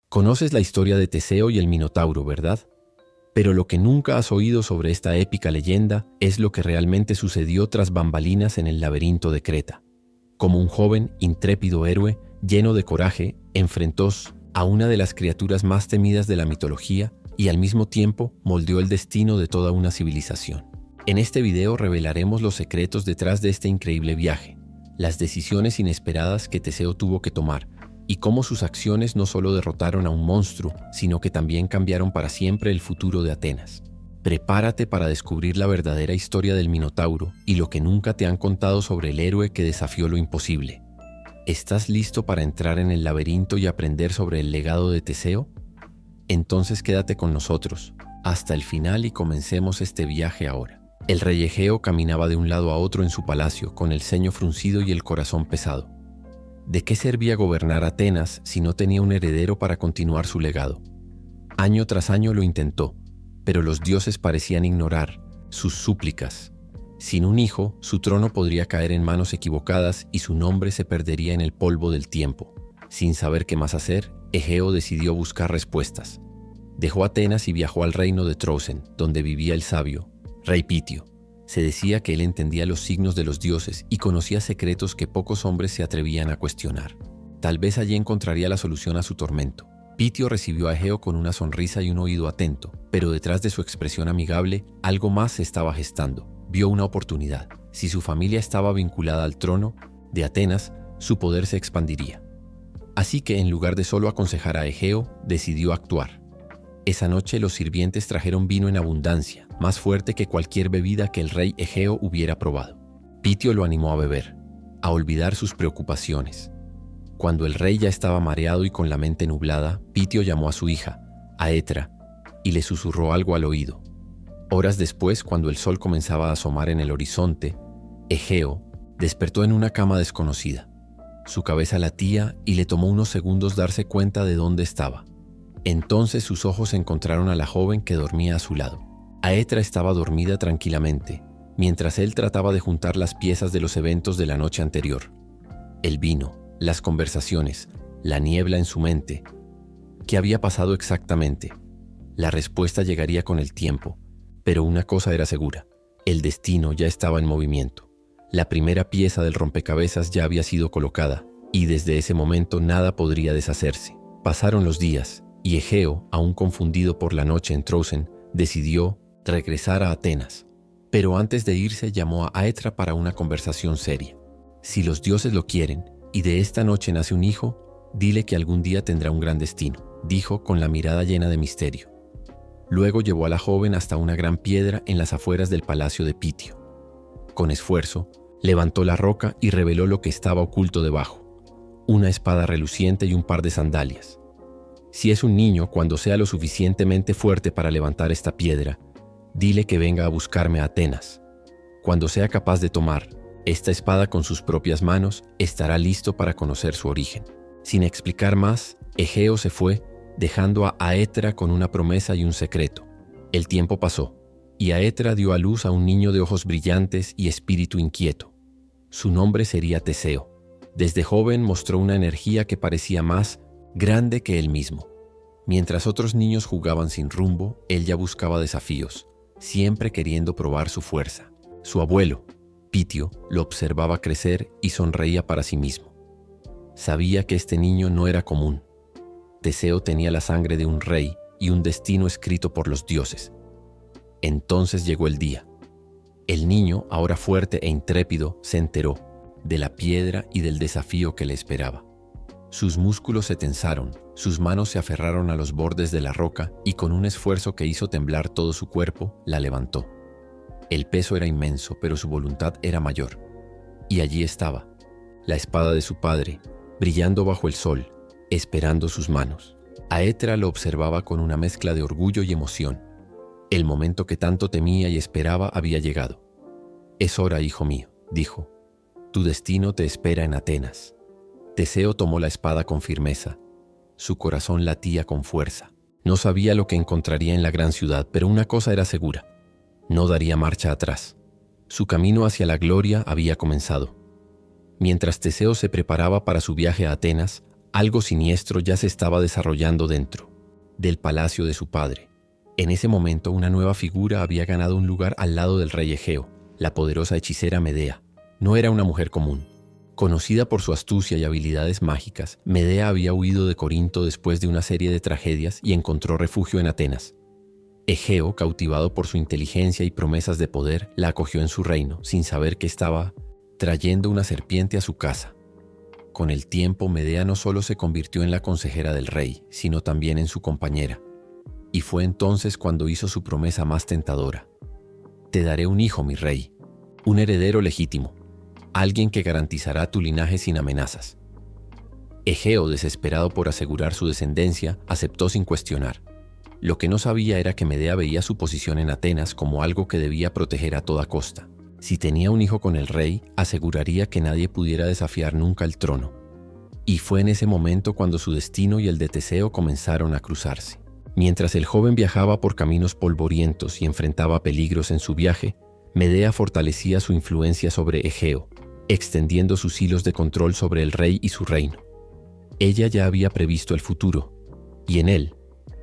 Conoces la historia de Teseo y el Minotauro, ¿verdad? Pero lo que nunca has oído sobre esta épica leyenda es lo que realmente sucedió tras bambalinas en el laberinto de Creta. Como un joven, intrépido héroe, lleno de coraje, enfrentó a una de las criaturas más temidas de la mitología y al mismo tiempo moldeó el destino de toda una civilización. En este video revelaremos los secretos detrás de este increíble viaje, las decisiones inesperadas que Teseo tuvo que tomar, y cómo sus acciones no solo derrotaron a un monstruo, sino que también cambiaron para siempre el futuro de Atenas. Prepárate para descubrir la verdadera historia del Minotauro y lo que nunca te han contado sobre el héroe que desafió lo imposible. ¿Estás listo para entrar en el laberinto y aprender sobre el legado de Teseo? Entonces quédate con nosotros hasta el final y comencemos este viaje ahora. El rey Egeo caminaba de un lado a otro en su palacio, con el ceño fruncido y el corazón pesado. ¿De qué servía gobernar Atenas si no tenía un heredero para continuar su legado? Año tras año lo intentó, pero los dioses parecían ignorar sus súplicas. Sin un hijo, su trono podría caer en manos equivocadas y su nombre se perdería en el polvo del tiempo. Sin saber qué más hacer, Egeo decidió buscar respuestas. Dejó Atenas y viajó al reino de Trócen, donde vivía el sabio rey Pitio. Se decía que él entendía los signos de los dioses y conocía secretos que pocos hombres se atrevían a cuestionar. Tal vez allí encontraría la solución a su tormento. Pitio recibió a Egeo con una sonrisa y un oído atento, pero detrás de su expresión amigable, algo más se estaba gestando. Vio una oportunidad. Si su familia estaba vinculada al trono de Atenas, su poder se expandiría. Así que en lugar de solo aconsejar a Egeo, decidió actuar. Esa noche los sirvientes trajeron vino en abundancia, más fuerte que cualquier bebida que el rey Egeo hubiera probado. Pitio lo animó a beber, a olvidar sus preocupaciones. Cuando el rey ya estaba mareado y con la mente nublada, Pitio llamó a su hija, Aetra, y le susurró algo al oído. Horas después, cuando el sol comenzaba a asomar en el horizonte, Egeo despertó en una cama desconocida. Su cabeza latía y le tomó unos segundos darse cuenta de dónde estaba. Entonces sus ojos encontraron a la joven que dormía a su lado. Aetra estaba dormida tranquilamente, mientras él trataba de juntar las piezas de los eventos de la noche anterior. El vino, las conversaciones, la niebla en su mente. ¿Qué había pasado exactamente? La respuesta llegaría con el tiempo, pero una cosa era segura: el destino ya estaba en movimiento. La primera pieza del rompecabezas ya había sido colocada, y desde ese momento nada podría deshacerse. Pasaron los días, y Egeo, aún confundido por la noche en Trócen, decidió regresar a Atenas. Pero antes de irse llamó a Aetra para una conversación seria. Si los dioses lo quieren, y de esta noche nace un hijo, dile que algún día tendrá un gran destino, dijo con la mirada llena de misterio. Luego llevó a la joven hasta una gran piedra en las afueras del palacio de Pitio. Con esfuerzo, levantó la roca y reveló lo que estaba oculto debajo: una espada reluciente y un par de sandalias. Si es un niño, cuando sea lo suficientemente fuerte para levantar esta piedra, dile que venga a buscarme a Atenas. Cuando sea capaz de tomar esta espada con sus propias manos, estará listo para conocer su origen. Sin explicar más, Egeo se fue, dejando a Aetra con una promesa y un secreto. El tiempo pasó, y Aetra dio a luz a un niño de ojos brillantes y espíritu inquieto. Su nombre sería Teseo. Desde joven mostró una energía que parecía más grande que él mismo. Mientras otros niños jugaban sin rumbo, él ya buscaba desafíos, siempre queriendo probar su fuerza. Su abuelo, Pitio, lo observaba crecer y sonreía para sí mismo. Sabía que este niño no era común. Teseo tenía la sangre de un rey y un destino escrito por los dioses. Entonces llegó el día. El niño, ahora fuerte e intrépido, se enteró de la piedra y del desafío que le esperaba. Sus músculos se tensaron, sus manos se aferraron a los bordes de la roca y con un esfuerzo que hizo temblar todo su cuerpo, la levantó. El peso era inmenso, pero su voluntad era mayor. Y allí estaba, la espada de su padre, brillando bajo el sol, esperando sus manos. Aetra lo observaba con una mezcla de orgullo y emoción. El momento que tanto temía y esperaba había llegado. «Es hora, hijo mío», dijo. «Tu destino te espera en Atenas». Teseo tomó la espada con firmeza. Su corazón latía con fuerza. No sabía lo que encontraría en la gran ciudad, pero una cosa era segura: no daría marcha atrás. Su camino hacia la gloria había comenzado. Mientras Teseo se preparaba para su viaje a Atenas, Algo siniestro ya se estaba desarrollando dentro del palacio de su padre. En ese momento, una nueva figura había ganado un lugar al lado del rey Egeo, la poderosa hechicera Medea. No era una mujer común. Conocida por su astucia y habilidades mágicas, Medea había huido de Corinto después de una serie de tragedias y encontró refugio en Atenas. Egeo, cautivado por su inteligencia y promesas de poder, la acogió en su reino, sin saber que estaba trayendo una serpiente a su casa. Con el tiempo, Medea no solo se convirtió en la consejera del rey, sino también en su compañera. Y fue entonces cuando hizo su promesa más tentadora. «Te daré un hijo, mi rey, un heredero legítimo, alguien que garantizará tu linaje sin amenazas». Egeo, desesperado por asegurar su descendencia, aceptó sin cuestionar. Lo que no sabía era que Medea veía su posición en Atenas como algo que debía proteger a toda costa. Si tenía un hijo con el rey, aseguraría que nadie pudiera desafiar nunca el trono. Y fue en ese momento cuando su destino y el de Teseo comenzaron a cruzarse. Mientras el joven viajaba por caminos polvorientos y enfrentaba peligros en su viaje, Medea fortalecía su influencia sobre Egeo, extendiendo sus hilos de control sobre el rey y su reino. Ella ya había previsto el futuro, y en él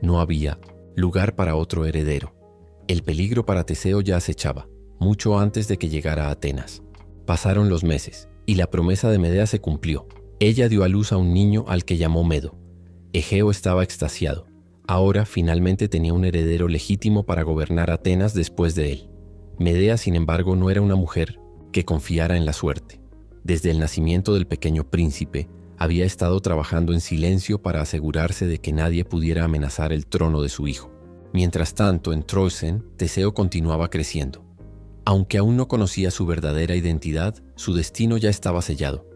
no había lugar para otro heredero. El peligro para Teseo ya acechaba, mucho antes de que llegara a Atenas. Pasaron los meses, y la promesa de Medea se cumplió. Ella dio a luz a un niño al que llamó Medo. Egeo estaba extasiado. Ahora finalmente tenía un heredero legítimo para gobernar Atenas después de él. Medea, sin embargo, no era una mujer que confiara en la suerte. Desde el nacimiento del pequeño príncipe, había estado trabajando en silencio para asegurarse de que nadie pudiera amenazar el trono de su hijo. Mientras tanto, en Troezen, Teseo continuaba creciendo. Aunque aún no conocía su verdadera identidad, su destino ya estaba sellado.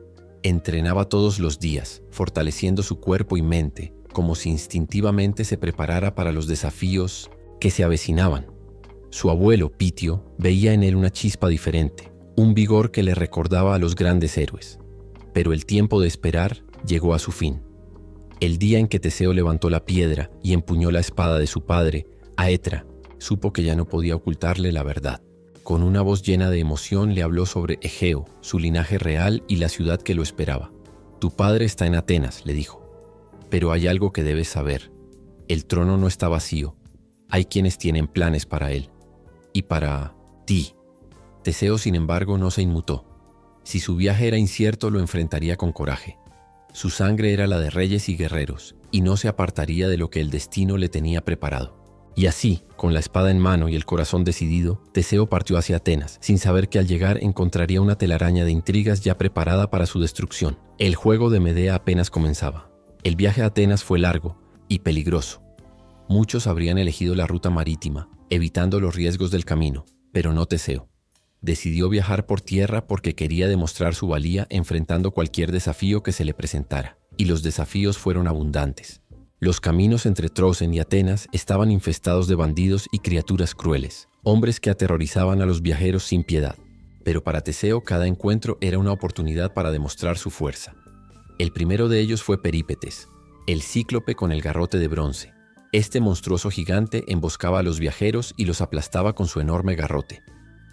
Entrenaba todos los días, fortaleciendo su cuerpo y mente, como si instintivamente se preparara para los desafíos que se avecinaban. Su abuelo, Pitio, veía en él una chispa diferente, un vigor que le recordaba a los grandes héroes. Pero el tiempo de esperar llegó a su fin. El día en que Teseo levantó la piedra y empuñó la espada de su padre, Aetra supo que ya no podía ocultarle la verdad. Con una voz llena de emoción le habló sobre Egeo, su linaje real y la ciudad que lo esperaba. «Tu padre está en Atenas», le dijo. «Pero hay algo que debes saber. El trono no está vacío. Hay quienes tienen planes para él. Y para ti». Teseo, sin embargo, no se inmutó. Si su viaje era incierto, lo enfrentaría con coraje. Su sangre era la de reyes y guerreros, y no se apartaría de lo que el destino le tenía preparado. Y así, con la espada en mano y el corazón decidido, Teseo partió hacia Atenas, sin saber que al llegar encontraría una telaraña de intrigas ya preparada para su destrucción. El juego de Medea apenas comenzaba. El viaje a Atenas fue largo y peligroso. Muchos habrían elegido la ruta marítima, evitando los riesgos del camino, pero no Teseo. Decidió viajar por tierra porque quería demostrar su valía enfrentando cualquier desafío que se le presentara, y los desafíos fueron abundantes. Los caminos entre Troezen y Atenas estaban infestados de bandidos y criaturas crueles, hombres que aterrorizaban a los viajeros sin piedad. Pero para Teseo cada encuentro era una oportunidad para demostrar su fuerza. El primero de ellos fue Perípetes, el cíclope con el garrote de bronce. Este monstruoso gigante emboscaba a los viajeros y los aplastaba con su enorme garrote.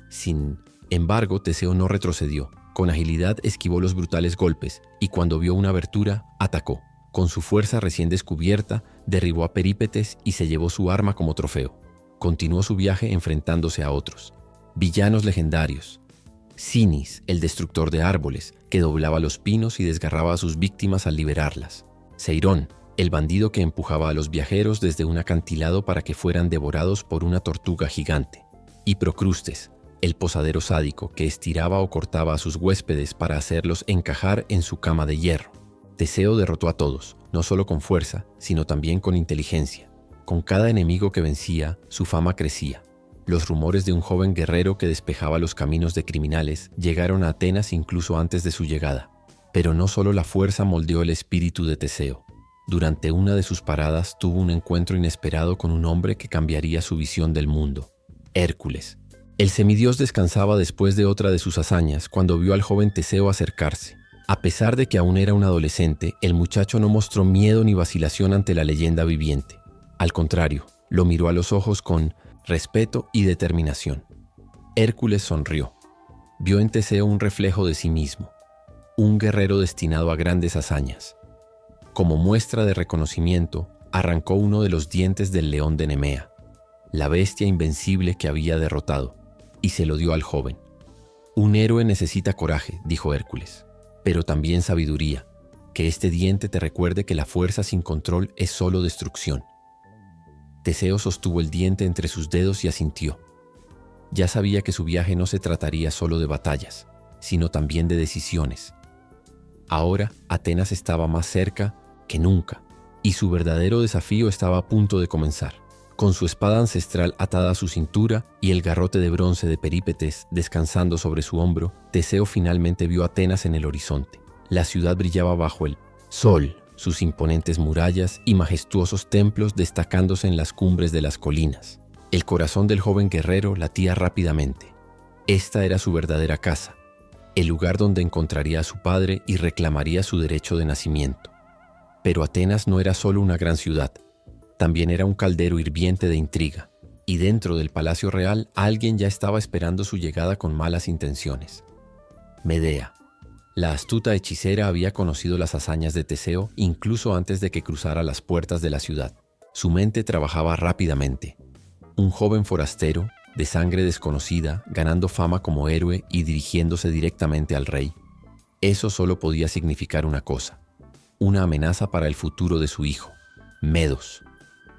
Sin embargo, Teseo no retrocedió. Con agilidad esquivó los brutales golpes y cuando vio una abertura, atacó. Con su fuerza recién descubierta, derribó a Perípetes y se llevó su arma como trofeo. Continuó su viaje enfrentándose a otros villanos legendarios. Sinis, el destructor de árboles, que doblaba los pinos y desgarraba a sus víctimas al liberarlas. Seirón, el bandido que empujaba a los viajeros desde un acantilado para que fueran devorados por una tortuga gigante. Y Procrustes, el posadero sádico que estiraba o cortaba a sus huéspedes para hacerlos encajar en su cama de hierro. Teseo derrotó a todos, no solo con fuerza, sino también con inteligencia. Con cada enemigo que vencía, su fama crecía. Los rumores de un joven guerrero que despejaba los caminos de criminales llegaron a Atenas incluso antes de su llegada. Pero no solo la fuerza moldeó el espíritu de Teseo. Durante una de sus paradas tuvo un encuentro inesperado con un hombre que cambiaría su visión del mundo: Hércules. El semidios descansaba después de otra de sus hazañas cuando vio al joven Teseo acercarse. A pesar de que aún era un adolescente, el muchacho no mostró miedo ni vacilación ante la leyenda viviente. Al contrario, lo miró a los ojos con respeto y determinación. Hércules sonrió. Vio en Teseo un reflejo de sí mismo, un guerrero destinado a grandes hazañas. Como muestra de reconocimiento, arrancó uno de los dientes del león de Nemea, la bestia invencible que había derrotado, y se lo dio al joven. Un héroe necesita coraje, dijo Hércules, pero también sabiduría. Que este diente te recuerde que la fuerza sin control es solo destrucción. Teseo sostuvo el diente entre sus dedos y asintió. Ya sabía que su viaje no se trataría solo de batallas, sino también de decisiones. Ahora Atenas estaba más cerca que nunca, y su verdadero desafío estaba a punto de comenzar. Con su espada ancestral atada a su cintura y el garrote de bronce de Perípetes descansando sobre su hombro, Teseo finalmente vio Atenas en el horizonte. La ciudad brillaba bajo el sol, sus imponentes murallas y majestuosos templos destacándose en las cumbres de las colinas. El corazón del joven guerrero latía rápidamente. Esta era su verdadera casa, el lugar donde encontraría a su padre y reclamaría su derecho de nacimiento. Pero Atenas no era solo una gran ciudad, también era un caldero hirviente de intriga, y dentro del palacio real alguien ya estaba esperando su llegada con malas intenciones. Medea. La astuta hechicera había conocido las hazañas de Teseo incluso antes de que cruzara las puertas de la ciudad. Su mente trabajaba rápidamente. Un joven forastero, de sangre desconocida, ganando fama como héroe y dirigiéndose directamente al rey. Eso solo podía significar una cosa: una amenaza para el futuro de su hijo, Medos.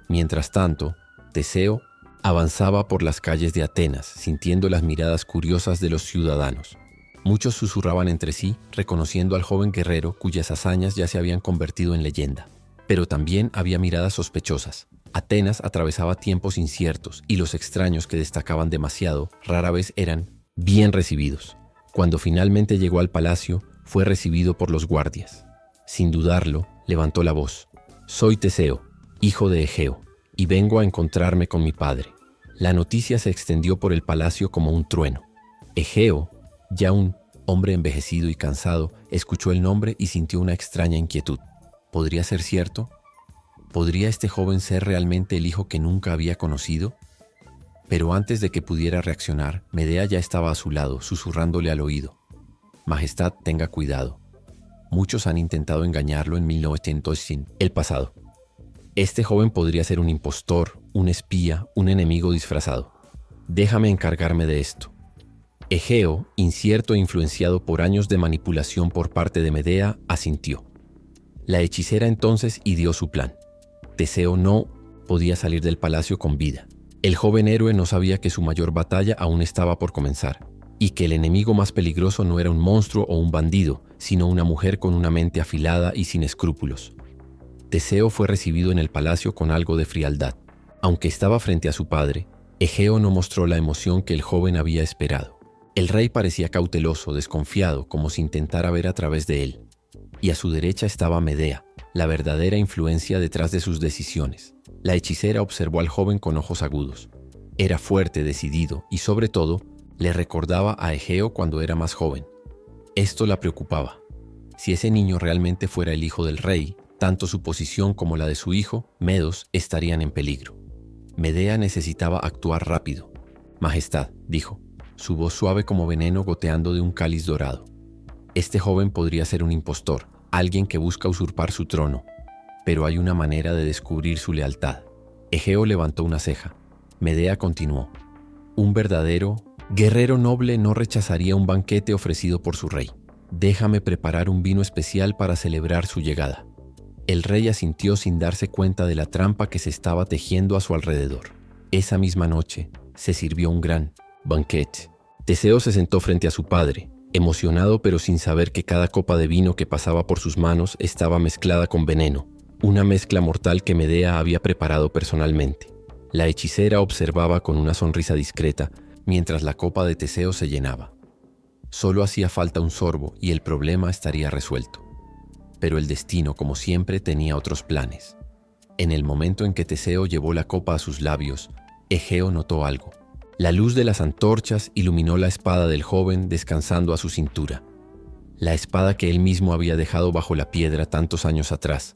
Mientras tanto, Teseo avanzaba por las calles de Atenas, sintiendo las miradas curiosas de los ciudadanos. Muchos susurraban entre sí, reconociendo al joven guerrero cuyas hazañas ya se habían convertido en leyenda. Pero también había miradas sospechosas. Atenas atravesaba tiempos inciertos y los extraños que destacaban demasiado rara vez eran bien recibidos. Cuando finalmente llegó al palacio, fue recibido por los guardias. Sin dudarlo, levantó la voz. «Soy Teseo, hijo de Egeo, y vengo a encontrarme con mi padre». La noticia se extendió por el palacio como un trueno. Egeo, ya un hombre envejecido y cansado, escuchó el nombre y sintió una extraña inquietud. ¿Podría ser cierto? ¿Podría este joven ser realmente el hijo que nunca había conocido? Pero antes de que pudiera reaccionar, Medea ya estaba a su lado, susurrándole al oído. «Majestad, tenga cuidado. Muchos han intentado engañarlo en 1900 en el pasado. Este joven podría ser un impostor, un espía, un enemigo disfrazado. Déjame encargarme de esto». Egeo, incierto e influenciado por años de manipulación por parte de Medea, asintió. La hechicera entonces ideó su plan. Teseo no podía salir del palacio con vida. El joven héroe no sabía que su mayor batalla aún estaba por comenzar, y que el enemigo más peligroso no era un monstruo o un bandido, sino una mujer con una mente afilada y sin escrúpulos. Teseo fue recibido en el palacio con algo de frialdad. Aunque estaba frente a su padre, Egeo no mostró la emoción que el joven había esperado. El rey parecía cauteloso, desconfiado, como si intentara ver a través de él. Y a su derecha estaba Medea, la verdadera influencia detrás de sus decisiones. La hechicera observó al joven con ojos agudos. Era fuerte, decidido y, sobre todo, le recordaba a Egeo cuando era más joven. Esto la preocupaba. Si ese niño realmente fuera el hijo del rey, tanto su posición como la de su hijo, Medos, estarían en peligro. Medea necesitaba actuar rápido. «Majestad», dijo, su voz suave como veneno goteando de un cáliz dorado. «Este joven podría ser un impostor, alguien que busca usurpar su trono, pero hay una manera de descubrir su lealtad». Egeo levantó una ceja. Medea continuó. «Un verdadero guerrero noble no rechazaría un banquete ofrecido por su rey. Déjame preparar un vino especial para celebrar su llegada». El rey asintió sin darse cuenta de la trampa que se estaba tejiendo a su alrededor. Esa misma noche se sirvió un gran banquete. Teseo se sentó frente a su padre, emocionado pero sin saber que cada copa de vino que pasaba por sus manos estaba mezclada con veneno, una mezcla mortal que Medea había preparado personalmente. La hechicera observaba con una sonrisa discreta mientras la copa de Teseo se llenaba. Solo hacía falta un sorbo y el problema estaría resuelto. Pero el destino, como siempre, tenía otros planes. En el momento en que Teseo llevó la copa a sus labios, Egeo notó algo. La luz de las antorchas iluminó la espada del joven descansando a su cintura. La espada que él mismo había dejado bajo la piedra tantos años atrás.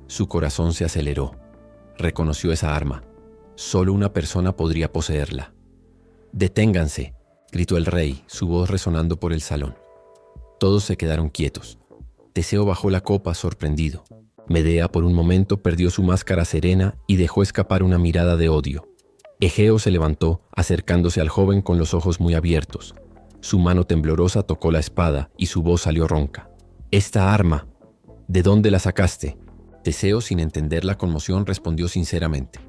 Su corazón se aceleró. Reconoció esa arma. Solo una persona podría poseerla. «Deténganse», gritó el rey, su voz resonando por el salón. Todos se quedaron quietos. Teseo bajó la copa sorprendido. Medea por un momento perdió su máscara serena y dejó escapar una mirada de odio. Egeo se levantó, acercándose al joven con los ojos muy abiertos. Su mano temblorosa tocó la espada y su voz salió ronca. «Esta arma, ¿de dónde la sacaste?». Teseo, sin entender la conmoción, respondió sinceramente: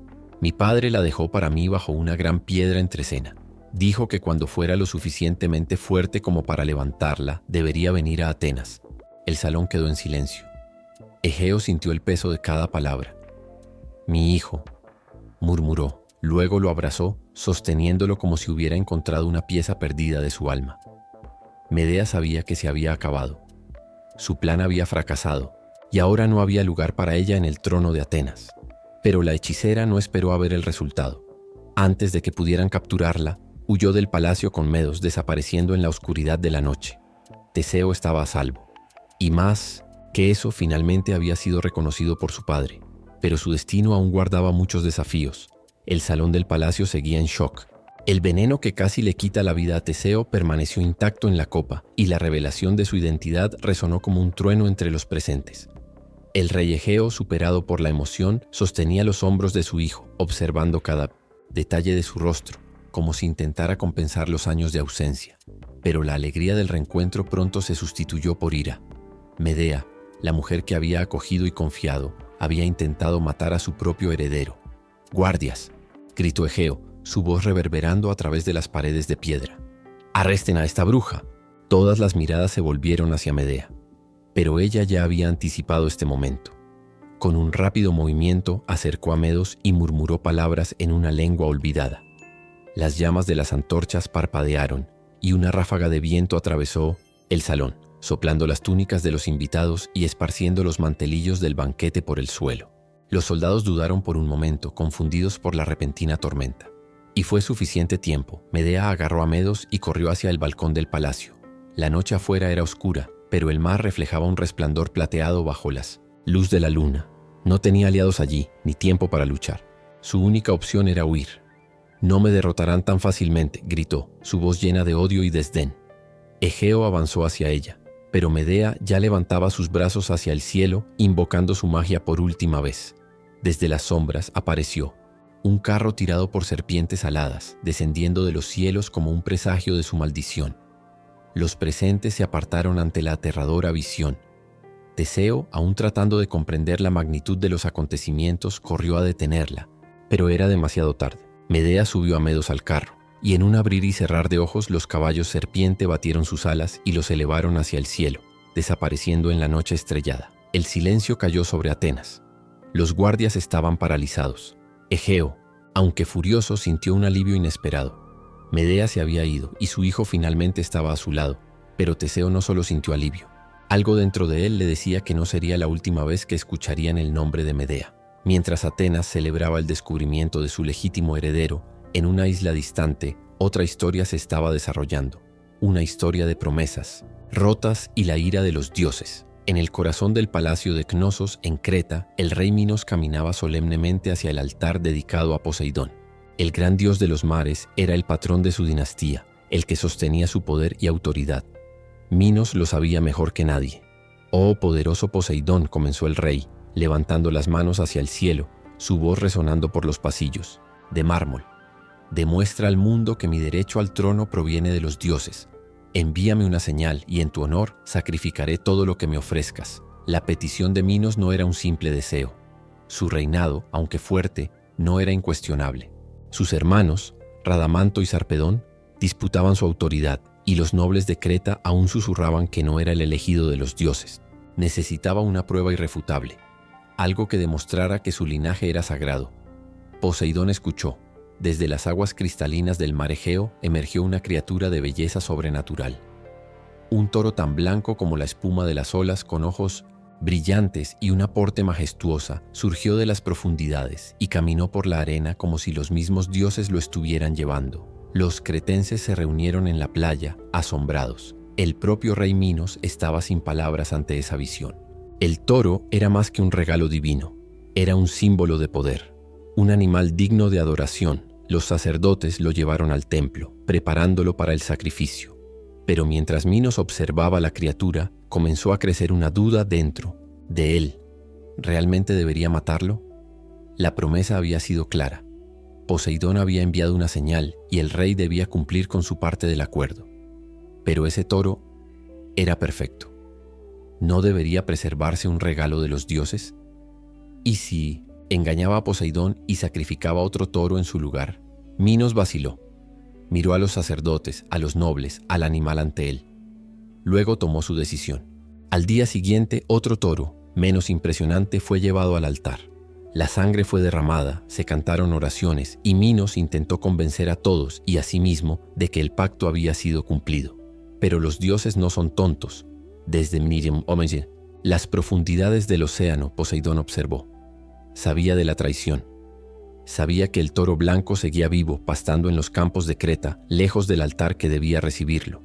«Mi padre la dejó para mí bajo una gran piedra entre cena. Dijo que cuando fuera lo suficientemente fuerte como para levantarla, debería venir a Atenas». El salón quedó en silencio. Egeo sintió el peso de cada palabra. «Mi hijo», murmuró. Luego lo abrazó, sosteniéndolo como si hubiera encontrado una pieza perdida de su alma. Medea sabía que se había acabado. Su plan había fracasado, y ahora no había lugar para ella en el trono de Atenas. Pero la hechicera no esperó a ver el resultado. Antes de que pudieran capturarla, huyó del palacio con Medos, desapareciendo en la oscuridad de la noche. Teseo estaba a salvo. Y más que eso, finalmente había sido reconocido por su padre. Pero su destino aún guardaba muchos desafíos. El salón del palacio seguía en shock. El veneno que casi le quita la vida a Teseo permaneció intacto en la copa, y la revelación de su identidad resonó como un trueno entre los presentes. El rey Egeo, superado por la emoción, sostenía los hombros de su hijo, observando cada detalle de su rostro, como si intentara compensar los años de ausencia. Pero la alegría del reencuentro pronto se sustituyó por ira. Medea, la mujer que había acogido y confiado, había intentado matar a su propio heredero. «¡Guardias!», gritó Egeo, su voz reverberando a través de las paredes de piedra. «¡Arresten a esta bruja!». Todas las miradas se volvieron hacia Medea. Pero ella ya había anticipado este momento. Con un rápido movimiento acercó a Medos y murmuró palabras en una lengua olvidada. Las llamas de las antorchas parpadearon y una ráfaga de viento atravesó el salón, soplando las túnicas de los invitados y esparciendo los mantelillos del banquete por el suelo. Los soldados dudaron por un momento, confundidos por la repentina tormenta. Y fue suficiente tiempo. Medea agarró a Medos y corrió hacia el balcón del palacio. La noche afuera era oscura, pero el mar reflejaba un resplandor plateado bajo la luz de la luna. No tenía aliados allí, ni tiempo para luchar. Su única opción era huir. «No me derrotarán tan fácilmente», gritó, su voz llena de odio y desdén. Egeo avanzó hacia ella, pero Medea ya levantaba sus brazos hacia el cielo, invocando su magia por última vez. Desde las sombras apareció un carro tirado por serpientes aladas, descendiendo de los cielos como un presagio de su maldición. Los presentes se apartaron ante la aterradora visión. Teseo, aún tratando de comprender la magnitud de los acontecimientos, corrió a detenerla, pero era demasiado tarde. Medea subió a Medos al carro, y en un abrir y cerrar de ojos los caballos serpiente batieron sus alas y los elevaron hacia el cielo, desapareciendo en la noche estrellada. El silencio cayó sobre Atenas. Los guardias estaban paralizados. Egeo, aunque furioso, sintió un alivio inesperado. Medea se había ido y su hijo finalmente estaba a su lado, pero Teseo no solo sintió alivio. Algo dentro de él le decía que no sería la última vez que escucharían el nombre de Medea. Mientras Atenas celebraba el descubrimiento de su legítimo heredero, en una isla distante, otra historia se estaba desarrollando. Una historia de promesas, rotas y la ira de los dioses. En el corazón del palacio de Cnosos, en Creta, el rey Minos caminaba solemnemente hacia el altar dedicado a Poseidón. El gran dios de los mares era el patrón de su dinastía, el que sostenía su poder y autoridad. Minos lo sabía mejor que nadie. «Oh poderoso Poseidón», comenzó el rey, levantando las manos hacia el cielo, su voz resonando por los pasillos. «De mármol, demuestra al mundo que mi derecho al trono proviene de los dioses. Envíame una señal y en tu honor sacrificaré todo lo que me ofrezcas». La petición de Minos no era un simple deseo. Su reinado, aunque fuerte, no era incuestionable. Sus hermanos, Radamanto y Sarpedón, disputaban su autoridad, y los nobles de Creta aún susurraban que no era el elegido de los dioses. Necesitaba una prueba irrefutable, algo que demostrara que su linaje era sagrado. Poseidón escuchó. Desde las aguas cristalinas del mar Egeo emergió una criatura de belleza sobrenatural. Un toro tan blanco como la espuma de las olas, con ojos brillantes y una porte majestuosa, surgió de las profundidades y caminó por la arena como si los mismos dioses lo estuvieran llevando. Los cretenses se reunieron en la playa, asombrados. El propio rey Minos estaba sin palabras ante esa visión. El toro era más que un regalo divino, era un símbolo de poder, un animal digno de adoración. Los sacerdotes lo llevaron al templo, preparándolo para el sacrificio. Pero mientras Minos observaba la criatura, comenzó a crecer una duda dentro de él. ¿Realmente debería matarlo? La promesa había sido clara. Poseidón había enviado una señal y el rey debía cumplir con su parte del acuerdo. Pero ese toro era perfecto. ¿No debería preservarse un regalo de los dioses? ¿Y si engañaba a Poseidón y sacrificaba otro toro en su lugar? Minos vaciló. Miró a los sacerdotes, a los nobles, al animal ante él. Luego tomó su decisión. Al día siguiente, otro toro, menos impresionante, fue llevado al altar. La sangre fue derramada, se cantaron oraciones y Minos intentó convencer a todos y a sí mismo de que el pacto había sido cumplido. Pero los dioses no son tontos. Desde las profundidades del océano, Poseidón observó. Sabía de la traición. Sabía que el toro blanco seguía vivo, pastando en los campos de Creta, lejos del altar que debía recibirlo.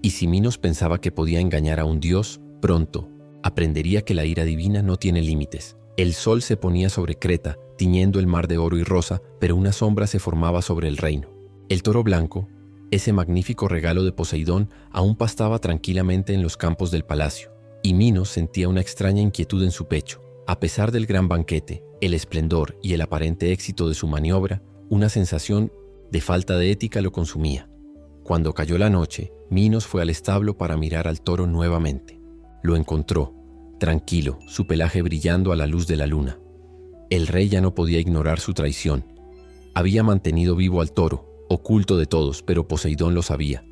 Y si Minos pensaba que podía engañar a un dios, pronto aprendería que la ira divina no tiene límites. El sol se ponía sobre Creta, tiñendo el mar de oro y rosa, pero una sombra se formaba sobre el reino. El toro blanco, ese magnífico regalo de Poseidón, aún pastaba tranquilamente en los campos del palacio, y Minos sentía una extraña inquietud en su pecho. A pesar del gran banquete, el esplendor y el aparente éxito de su maniobra, una sensación de falta de ética lo consumía. Cuando cayó la noche, Minos fue al establo para mirar al toro nuevamente. Lo encontró, tranquilo, su pelaje brillando a la luz de la luna. El rey ya no podía ignorar su traición. Había mantenido vivo al toro, oculto de todos, pero Poseidón lo sabía.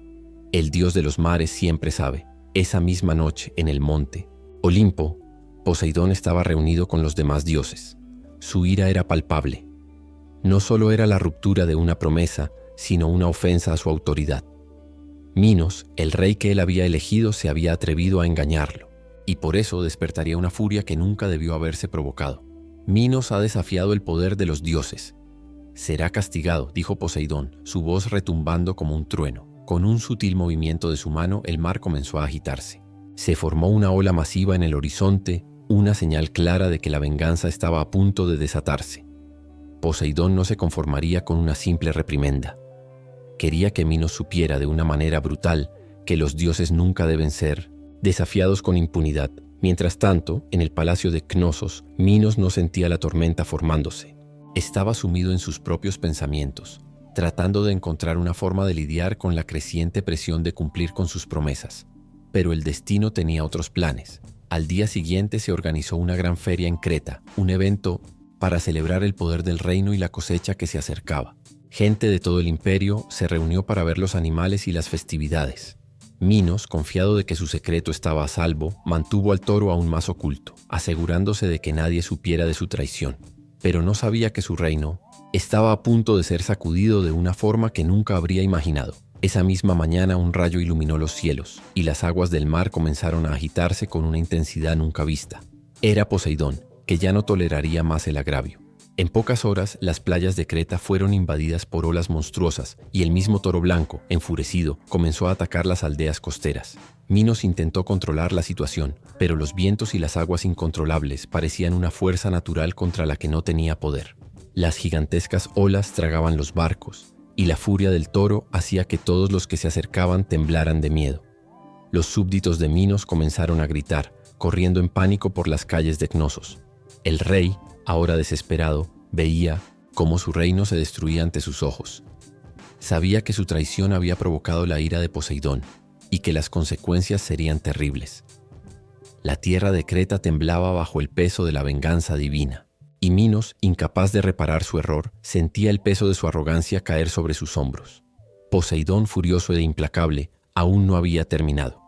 El dios de los mares siempre sabe. Esa misma noche, en el monte Olimpo, Poseidón estaba reunido con los demás dioses. Su ira era palpable. No solo era la ruptura de una promesa, sino una ofensa a su autoridad. Minos, el rey que él había elegido, se había atrevido a engañarlo, y por eso despertaría una furia que nunca debió haberse provocado. Minos ha desafiado el poder de los dioses. Será castigado, dijo Poseidón, su voz retumbando como un trueno. Con un sutil movimiento de su mano, el mar comenzó a agitarse. Se formó una ola masiva en el horizonte, una señal clara de que la venganza estaba a punto de desatarse. Poseidón no se conformaría con una simple reprimenda. Quería que Minos supiera de una manera brutal que los dioses nunca deben ser desafiados con impunidad. Mientras tanto, en el palacio de Cnosos, Minos no sentía la tormenta formándose. Estaba sumido en sus propios pensamientos, tratando de encontrar una forma de lidiar con la creciente presión de cumplir con sus promesas. Pero el destino tenía otros planes. Al día siguiente se organizó una gran feria en Creta, un evento para celebrar el poder del reino y la cosecha que se acercaba. Gente de todo el imperio se reunió para ver los animales y las festividades. Minos, confiado de que su secreto estaba a salvo, mantuvo al toro aún más oculto, asegurándose de que nadie supiera de su traición. Pero no sabía que su reino estaba a punto de ser sacudido de una forma que nunca habría imaginado. Esa misma mañana un rayo iluminó los cielos, y las aguas del mar comenzaron a agitarse con una intensidad nunca vista. Era Poseidón, que ya no toleraría más el agravio. En pocas horas, las playas de Creta fueron invadidas por olas monstruosas y el mismo toro blanco, enfurecido, comenzó a atacar las aldeas costeras. Minos intentó controlar la situación, pero los vientos y las aguas incontrolables parecían una fuerza natural contra la que no tenía poder. Las gigantescas olas tragaban los barcos, y la furia del toro hacía que todos los que se acercaban temblaran de miedo. Los súbditos de Minos comenzaron a gritar, corriendo en pánico por las calles de Cnosos. El rey, ahora desesperado, veía cómo su reino se destruía ante sus ojos. Sabía que su traición había provocado la ira de Poseidón y que las consecuencias serían terribles. La tierra de Creta temblaba bajo el peso de la venganza divina, y Minos, incapaz de reparar su error, sentía el peso de su arrogancia caer sobre sus hombros. Poseidón, furioso e implacable, aún no había terminado.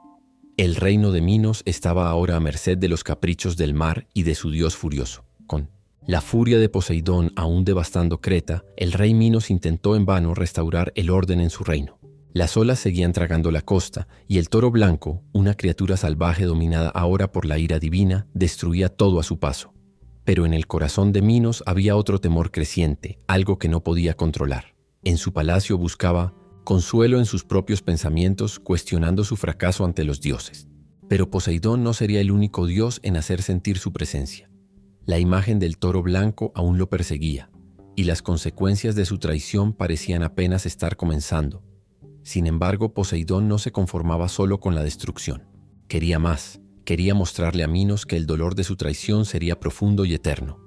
El reino de Minos estaba ahora a merced de los caprichos del mar y de su dios furioso. Con la furia de Poseidón aún devastando Creta, el rey Minos intentó en vano restaurar el orden en su reino. Las olas seguían tragando la costa, y el toro blanco, una criatura salvaje dominada ahora por la ira divina, destruía todo a su paso. Pero en el corazón de Minos había otro temor creciente, algo que no podía controlar. En su palacio buscaba consuelo en sus propios pensamientos, cuestionando su fracaso ante los dioses. Pero Poseidón no sería el único dios en hacer sentir su presencia. La imagen del toro blanco aún lo perseguía, y las consecuencias de su traición parecían apenas estar comenzando. Sin embargo, Poseidón no se conformaba solo con la destrucción. Quería más. Quería mostrarle a Minos que el dolor de su traición sería profundo y eterno.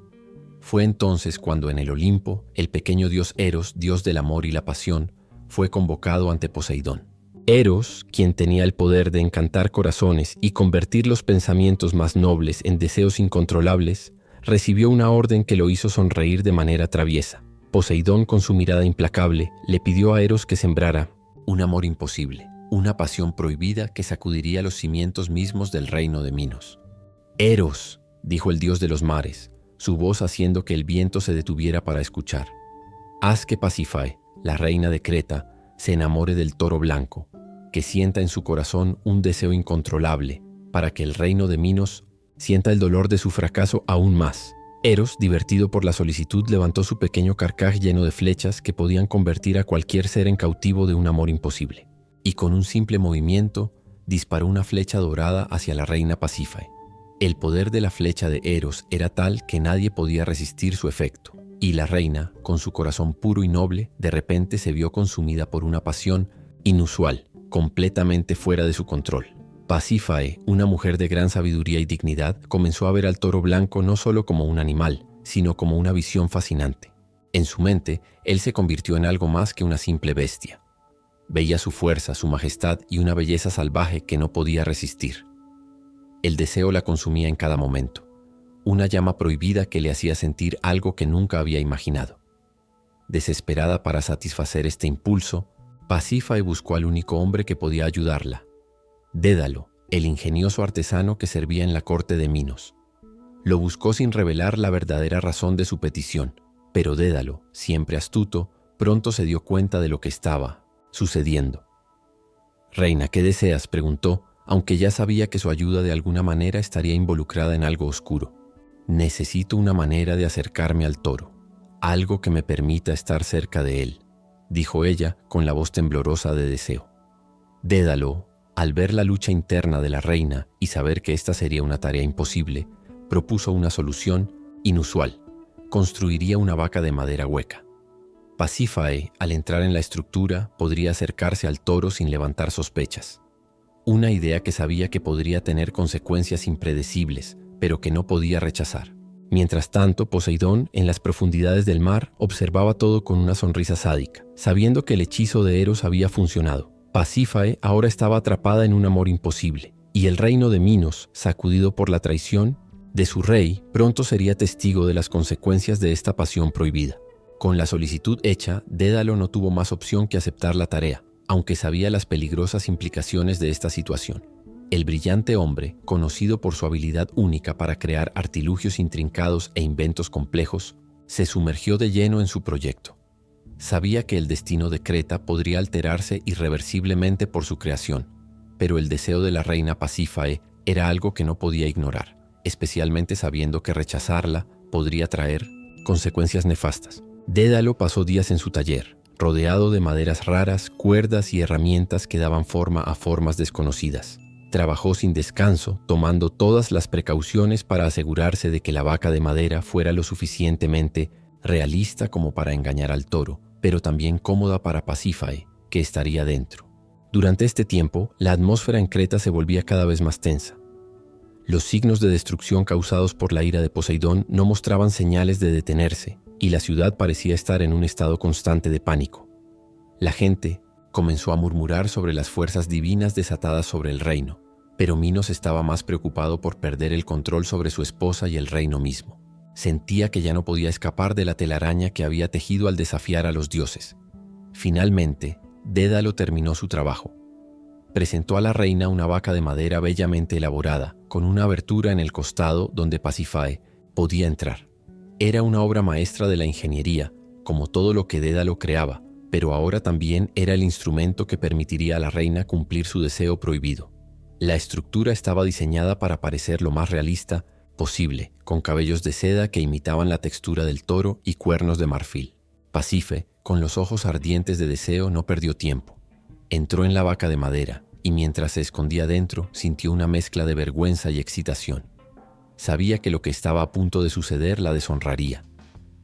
Fue entonces cuando en el Olimpo, el pequeño dios Eros, dios del amor y la pasión, fue convocado ante Poseidón. Eros, quien tenía el poder de encantar corazones y convertir los pensamientos más nobles en deseos incontrolables, recibió una orden que lo hizo sonreír de manera traviesa. Poseidón, con su mirada implacable, le pidió a Eros que sembrara un amor imposible, una pasión prohibida que sacudiría los cimientos mismos del reino de Minos. «Eros», dijo el dios de los mares, su voz haciendo que el viento se detuviera para escuchar. «Haz que Pasífae, la reina de Creta, se enamore del toro blanco, que sienta en su corazón un deseo incontrolable, para que el reino de Minos sienta el dolor de su fracaso aún más». Eros, divertido por la solicitud, levantó su pequeño carcaj lleno de flechas que podían convertir a cualquier ser en cautivo de un amor imposible, y con un simple movimiento disparó una flecha dorada hacia la reina Pasífae. El poder de la flecha de Eros era tal que nadie podía resistir su efecto, y la reina, con su corazón puro y noble, de repente se vio consumida por una pasión inusual, completamente fuera de su control. Pasífae, una mujer de gran sabiduría y dignidad, comenzó a ver al toro blanco no solo como un animal, sino como una visión fascinante. En su mente, él se convirtió en algo más que una simple bestia. Veía su fuerza, su majestad y una belleza salvaje que no podía resistir. El deseo la consumía en cada momento, una llama prohibida que le hacía sentir algo que nunca había imaginado. Desesperada para satisfacer este impulso, Pasífae buscó al único hombre que podía ayudarla, Dédalo, el ingenioso artesano que servía en la corte de Minos. Lo buscó sin revelar la verdadera razón de su petición, pero Dédalo, siempre astuto, pronto se dio cuenta de lo que estaba sucediendo. «Reina, ¿qué deseas?», preguntó, aunque ya sabía que su ayuda de alguna manera estaría involucrada en algo oscuro. «Necesito una manera de acercarme al toro, algo que me permita estar cerca de él», dijo ella con la voz temblorosa de deseo. Dédalo, al ver la lucha interna de la reina y saber que esta sería una tarea imposible, propuso una solución inusual: construiría una vaca de madera hueca. Pasífae, al entrar en la estructura, podría acercarse al toro sin levantar sospechas. Una idea que sabía que podría tener consecuencias impredecibles, pero que no podía rechazar. Mientras tanto, Poseidón, en las profundidades del mar, observaba todo con una sonrisa sádica, sabiendo que el hechizo de Eros había funcionado. Pasífae ahora estaba atrapada en un amor imposible, y el reino de Minos, sacudido por la traición de su rey, pronto sería testigo de las consecuencias de esta pasión prohibida. Con la solicitud hecha, Dédalo no tuvo más opción que aceptar la tarea, aunque sabía las peligrosas implicaciones de esta situación. El brillante hombre, conocido por su habilidad única para crear artilugios intrincados e inventos complejos, se sumergió de lleno en su proyecto. Sabía que el destino de Creta podría alterarse irreversiblemente por su creación, pero el deseo de la reina Pasífae era algo que no podía ignorar, especialmente sabiendo que rechazarla podría traer consecuencias nefastas. Dédalo pasó días en su taller, rodeado de maderas raras, cuerdas y herramientas que daban forma a formas desconocidas. Trabajó sin descanso, tomando todas las precauciones para asegurarse de que la vaca de madera fuera lo suficientemente realista como para engañar al toro, pero también cómoda para Pasífae, que estaría dentro. Durante este tiempo, la atmósfera en Creta se volvía cada vez más tensa. Los signos de destrucción causados por la ira de Poseidón no mostraban señales de detenerse, y la ciudad parecía estar en un estado constante de pánico. La gente comenzó a murmurar sobre las fuerzas divinas desatadas sobre el reino, pero Minos estaba más preocupado por perder el control sobre su esposa y el reino mismo. Sentía que ya no podía escapar de la telaraña que había tejido al desafiar a los dioses. Finalmente, Dédalo terminó su trabajo. Presentó a la reina una vaca de madera bellamente elaborada, con una abertura en el costado donde Pasífae podía entrar. Era una obra maestra de la ingeniería, como todo lo que Dédalo creaba, pero ahora también era el instrumento que permitiría a la reina cumplir su deseo prohibido. La estructura estaba diseñada para parecer lo más realista posible, con cabellos de seda que imitaban la textura del toro y cuernos de marfil. Pasífae, con los ojos ardientes de deseo, no perdió tiempo. Entró en la vaca de madera y mientras se escondía dentro, sintió una mezcla de vergüenza y excitación. Sabía que lo que estaba a punto de suceder la deshonraría,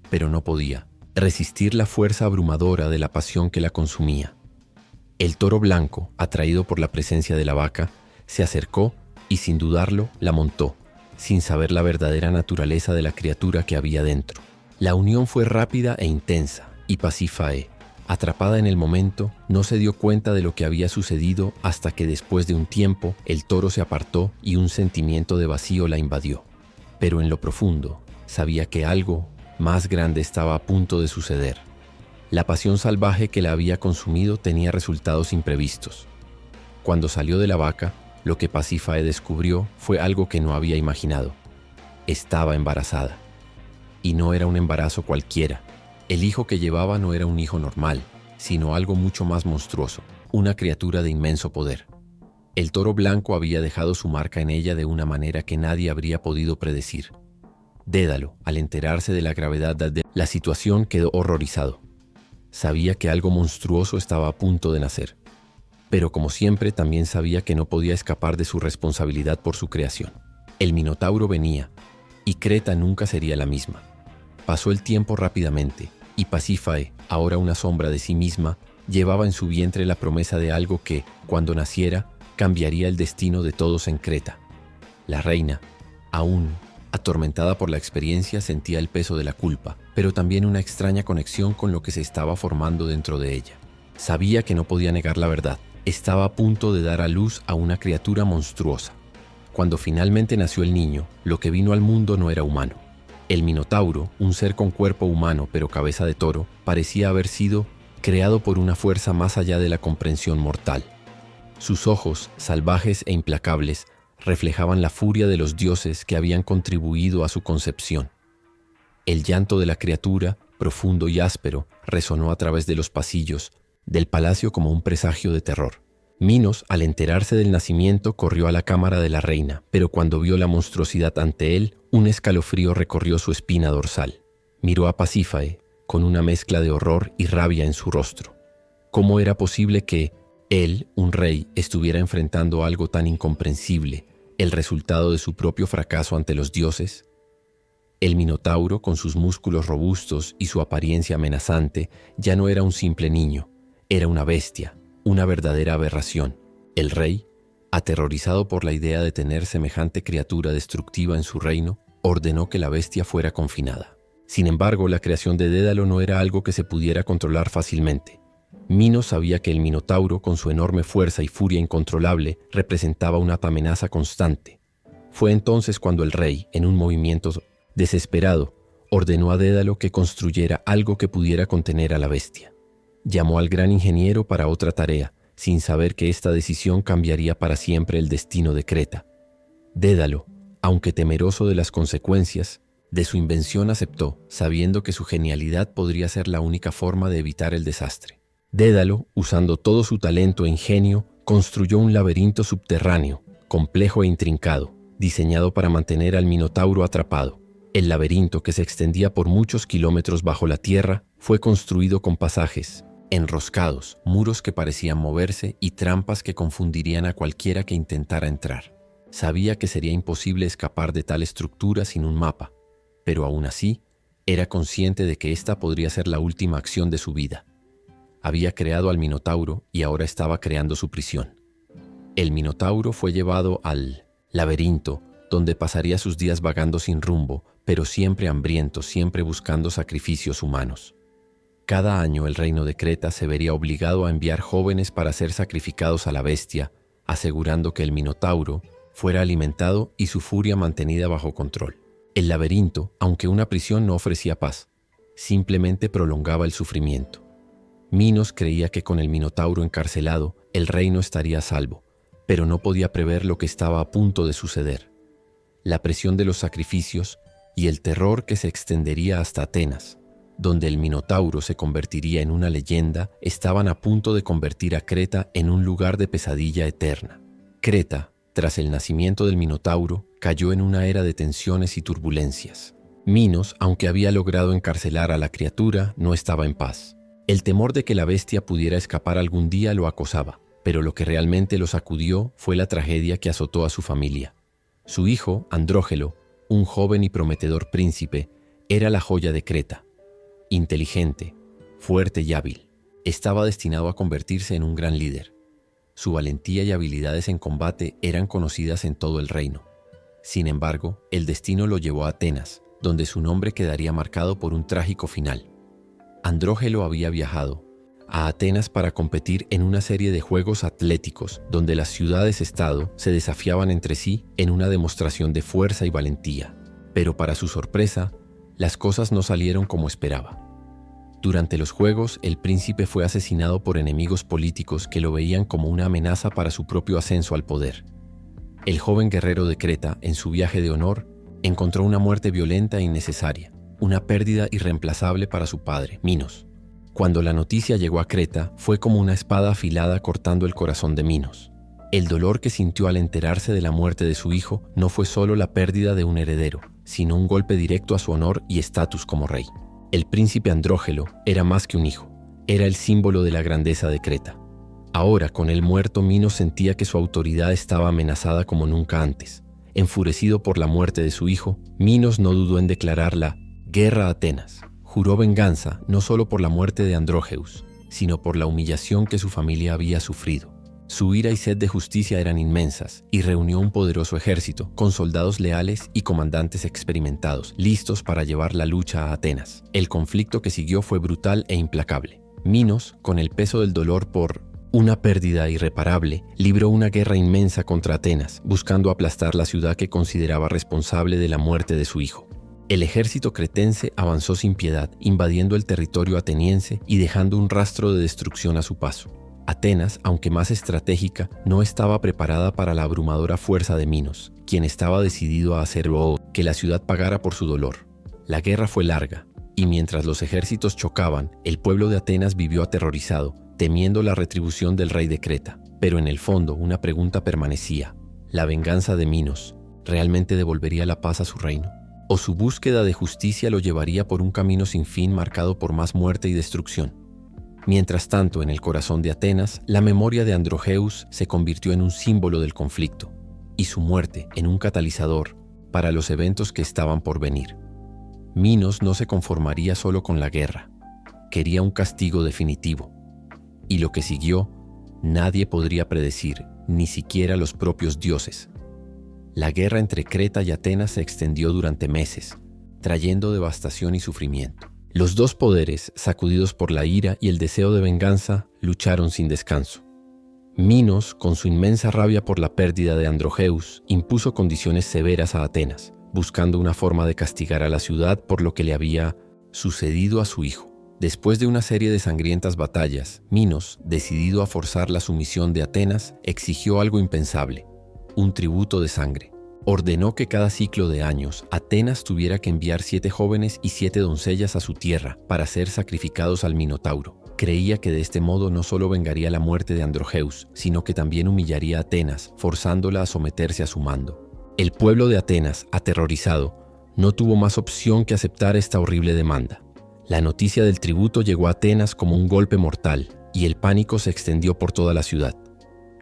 pero no podía resistir la fuerza abrumadora de la pasión que la consumía. El toro blanco, atraído por la presencia de la vaca, se acercó y sin dudarlo la montó, sin saber la verdadera naturaleza de la criatura que había dentro. La unión fue rápida e intensa, y Pasífae, atrapada en el momento, no se dio cuenta de lo que había sucedido hasta que después de un tiempo el toro se apartó y un sentimiento de vacío la invadió. Pero en lo profundo, sabía que algo más grande estaba a punto de suceder. La pasión salvaje que la había consumido tenía resultados imprevistos. Cuando salió de la vaca, lo que Pasífae descubrió fue algo que no había imaginado. Estaba embarazada. Y no era un embarazo cualquiera. El hijo que llevaba no era un hijo normal, sino algo mucho más monstruoso, una criatura de inmenso poder. El toro blanco había dejado su marca en ella de una manera que nadie habría podido predecir. Dédalo, al enterarse de la gravedad de la situación, quedó horrorizado. Sabía que algo monstruoso estaba a punto de nacer. Pero como siempre, también sabía que no podía escapar de su responsabilidad por su creación. El Minotauro venía, y Creta nunca sería la misma. Pasó el tiempo rápidamente, y Pasífae, ahora una sombra de sí misma, llevaba en su vientre la promesa de algo que, cuando naciera, cambiaría el destino de todos en Creta. La reina, aún atormentada por la experiencia, sentía el peso de la culpa, pero también una extraña conexión con lo que se estaba formando dentro de ella. Sabía que no podía negar la verdad. Estaba a punto de dar a luz a una criatura monstruosa. Cuando finalmente nació el niño, lo que vino al mundo no era humano. El Minotauro, un ser con cuerpo humano pero cabeza de toro, parecía haber sido creado por una fuerza más allá de la comprensión mortal. Sus ojos, salvajes e implacables, reflejaban la furia de los dioses que habían contribuido a su concepción. El llanto de la criatura, profundo y áspero, resonó a través de los pasillos del palacio como un presagio de terror. Minos, al enterarse del nacimiento, corrió a la cámara de la reina, pero cuando vio la monstruosidad ante él, un escalofrío recorrió su espina dorsal. Miró a Pasífae con una mezcla de horror y rabia en su rostro. ¿Cómo era posible que él, un rey, estuviera enfrentando algo tan incomprensible, el resultado de su propio fracaso ante los dioses? El Minotauro, con sus músculos robustos y su apariencia amenazante, ya no era un simple niño, era una bestia, una verdadera aberración. El rey, aterrorizado por la idea de tener semejante criatura destructiva en su reino, ordenó que la bestia fuera confinada. Sin embargo, la creación de Dédalo no era algo que se pudiera controlar fácilmente. Minos sabía que el Minotauro, con su enorme fuerza y furia incontrolable, representaba una amenaza constante. Fue entonces cuando el rey, en un movimiento desesperado, ordenó a Dédalo que construyera algo que pudiera contener a la bestia. Llamó al gran ingeniero para otra tarea, sin saber que esta decisión cambiaría para siempre el destino de Creta. Dédalo, aunque temeroso de las consecuencias de su invención, aceptó, sabiendo que su genialidad podría ser la única forma de evitar el desastre. Dédalo, usando todo su talento e ingenio, construyó un laberinto subterráneo, complejo e intrincado, diseñado para mantener al Minotauro atrapado. El laberinto, que se extendía por muchos kilómetros bajo la tierra, fue construido con pasajes enroscados, muros que parecían moverse y trampas que confundirían a cualquiera que intentara entrar. Sabía que sería imposible escapar de tal estructura sin un mapa, pero aún así, era consciente de que esta podría ser la última acción de su vida. Había creado al Minotauro y ahora estaba creando su prisión. El Minotauro fue llevado al laberinto, donde pasaría sus días vagando sin rumbo, pero siempre hambriento, siempre buscando sacrificios humanos. Cada año el reino de Creta se vería obligado a enviar jóvenes para ser sacrificados a la bestia, asegurando que el Minotauro fuera alimentado y su furia mantenida bajo control. El laberinto, aunque una prisión, no ofrecía paz, simplemente prolongaba el sufrimiento. Minos creía que con el Minotauro encarcelado, el reino estaría a salvo, pero no podía prever lo que estaba a punto de suceder. La presión de los sacrificios y el terror que se extendería hasta Atenas, donde el Minotauro se convertiría en una leyenda, estaban a punto de convertir a Creta en un lugar de pesadilla eterna. Creta, tras el nacimiento del Minotauro, cayó en una era de tensiones y turbulencias. Minos, aunque había logrado encarcelar a la criatura, no estaba en paz. El temor de que la bestia pudiera escapar algún día lo acosaba, pero lo que realmente lo sacudió fue la tragedia que azotó a su familia. Su hijo, Andrógelo, un joven y prometedor príncipe, era la joya de Creta. Inteligente, fuerte y hábil, estaba destinado a convertirse en un gran líder. Su valentía y habilidades en combate eran conocidas en todo el reino. Sin embargo, el destino lo llevó a Atenas, donde su nombre quedaría marcado por un trágico final. Andrógelo había viajado a Atenas para competir en una serie de juegos atléticos donde las ciudades-estado se desafiaban entre sí en una demostración de fuerza y valentía. Pero para su sorpresa, las cosas no salieron como esperaba. Durante los juegos, el príncipe fue asesinado por enemigos políticos que lo veían como una amenaza para su propio ascenso al poder. El joven guerrero de Creta, en su viaje de honor, encontró una muerte violenta e innecesaria, una pérdida irreemplazable para su padre, Minos. Cuando la noticia llegó a Creta, fue como una espada afilada cortando el corazón de Minos. El dolor que sintió al enterarse de la muerte de su hijo no fue solo la pérdida de un heredero, sino un golpe directo a su honor y estatus como rey. El príncipe Andrógelo era más que un hijo, era el símbolo de la grandeza de Creta. Ahora, con él muerto, Minos sentía que su autoridad estaba amenazada como nunca antes. Enfurecido por la muerte de su hijo, Minos no dudó en declarar la guerra a Atenas. Juró venganza no solo por la muerte de Andrógeus, sino por la humillación que su familia había sufrido. Su ira y sed de justicia eran inmensas, y reunió un poderoso ejército, con soldados leales y comandantes experimentados, listos para llevar la lucha a Atenas. El conflicto que siguió fue brutal e implacable. Minos, con el peso del dolor por una pérdida irreparable, libró una guerra inmensa contra Atenas, buscando aplastar la ciudad que consideraba responsable de la muerte de su hijo. El ejército cretense avanzó sin piedad, invadiendo el territorio ateniense y dejando un rastro de destrucción a su paso. Atenas, aunque más estratégica, no estaba preparada para la abrumadora fuerza de Minos, quien estaba decidido a hacer que la ciudad pagara por su dolor. La guerra fue larga, y mientras los ejércitos chocaban, el pueblo de Atenas vivió aterrorizado, temiendo la retribución del rey de Creta. Pero en el fondo, una pregunta permanecía: ¿la venganza de Minos realmente devolvería la paz a su reino? ¿O su búsqueda de justicia lo llevaría por un camino sin fin marcado por más muerte y destrucción? Mientras tanto, en el corazón de Atenas, la memoria de Androgeus se convirtió en un símbolo del conflicto, y su muerte en un catalizador para los eventos que estaban por venir. Minos no se conformaría solo con la guerra, quería un castigo definitivo. Y lo que siguió, nadie podría predecir, ni siquiera los propios dioses. La guerra entre Creta y Atenas se extendió durante meses, trayendo devastación y sufrimiento. Los dos poderes, sacudidos por la ira y el deseo de venganza, lucharon sin descanso. Minos, con su inmensa rabia por la pérdida de Androgeus, impuso condiciones severas a Atenas, buscando una forma de castigar a la ciudad por lo que le había sucedido a su hijo. Después de una serie de sangrientas batallas, Minos, decidido a forzar la sumisión de Atenas, exigió algo impensable: un tributo de sangre. Ordenó que cada ciclo de años Atenas tuviera que enviar 7 jóvenes y 7 doncellas a su tierra para ser sacrificados al Minotauro. Creía que de este modo no solo vengaría la muerte de Androgeus, sino que también humillaría a Atenas, forzándola a someterse a su mando. El pueblo de Atenas, aterrorizado, no tuvo más opción que aceptar esta horrible demanda. La noticia del tributo llegó a Atenas como un golpe mortal, y el pánico se extendió por toda la ciudad.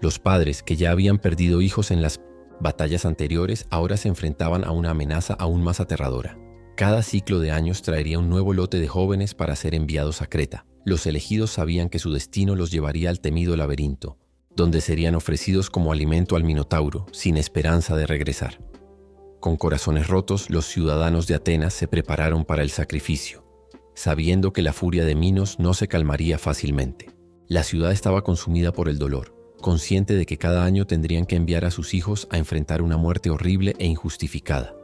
Los padres, que ya habían perdido hijos en las batallas anteriores, ahora se enfrentaban a una amenaza aún más aterradora. Cada ciclo de años traería un nuevo lote de jóvenes para ser enviados a Creta. Los elegidos sabían que su destino los llevaría al temido laberinto, donde serían ofrecidos como alimento al Minotauro, sin esperanza de regresar. Con corazones rotos, los ciudadanos de Atenas se prepararon para el sacrificio, sabiendo que la furia de Minos no se calmaría fácilmente. La ciudad estaba consumida por el dolor, consciente de que cada año tendrían que enviar a sus hijos a enfrentar una muerte horrible e injustificada.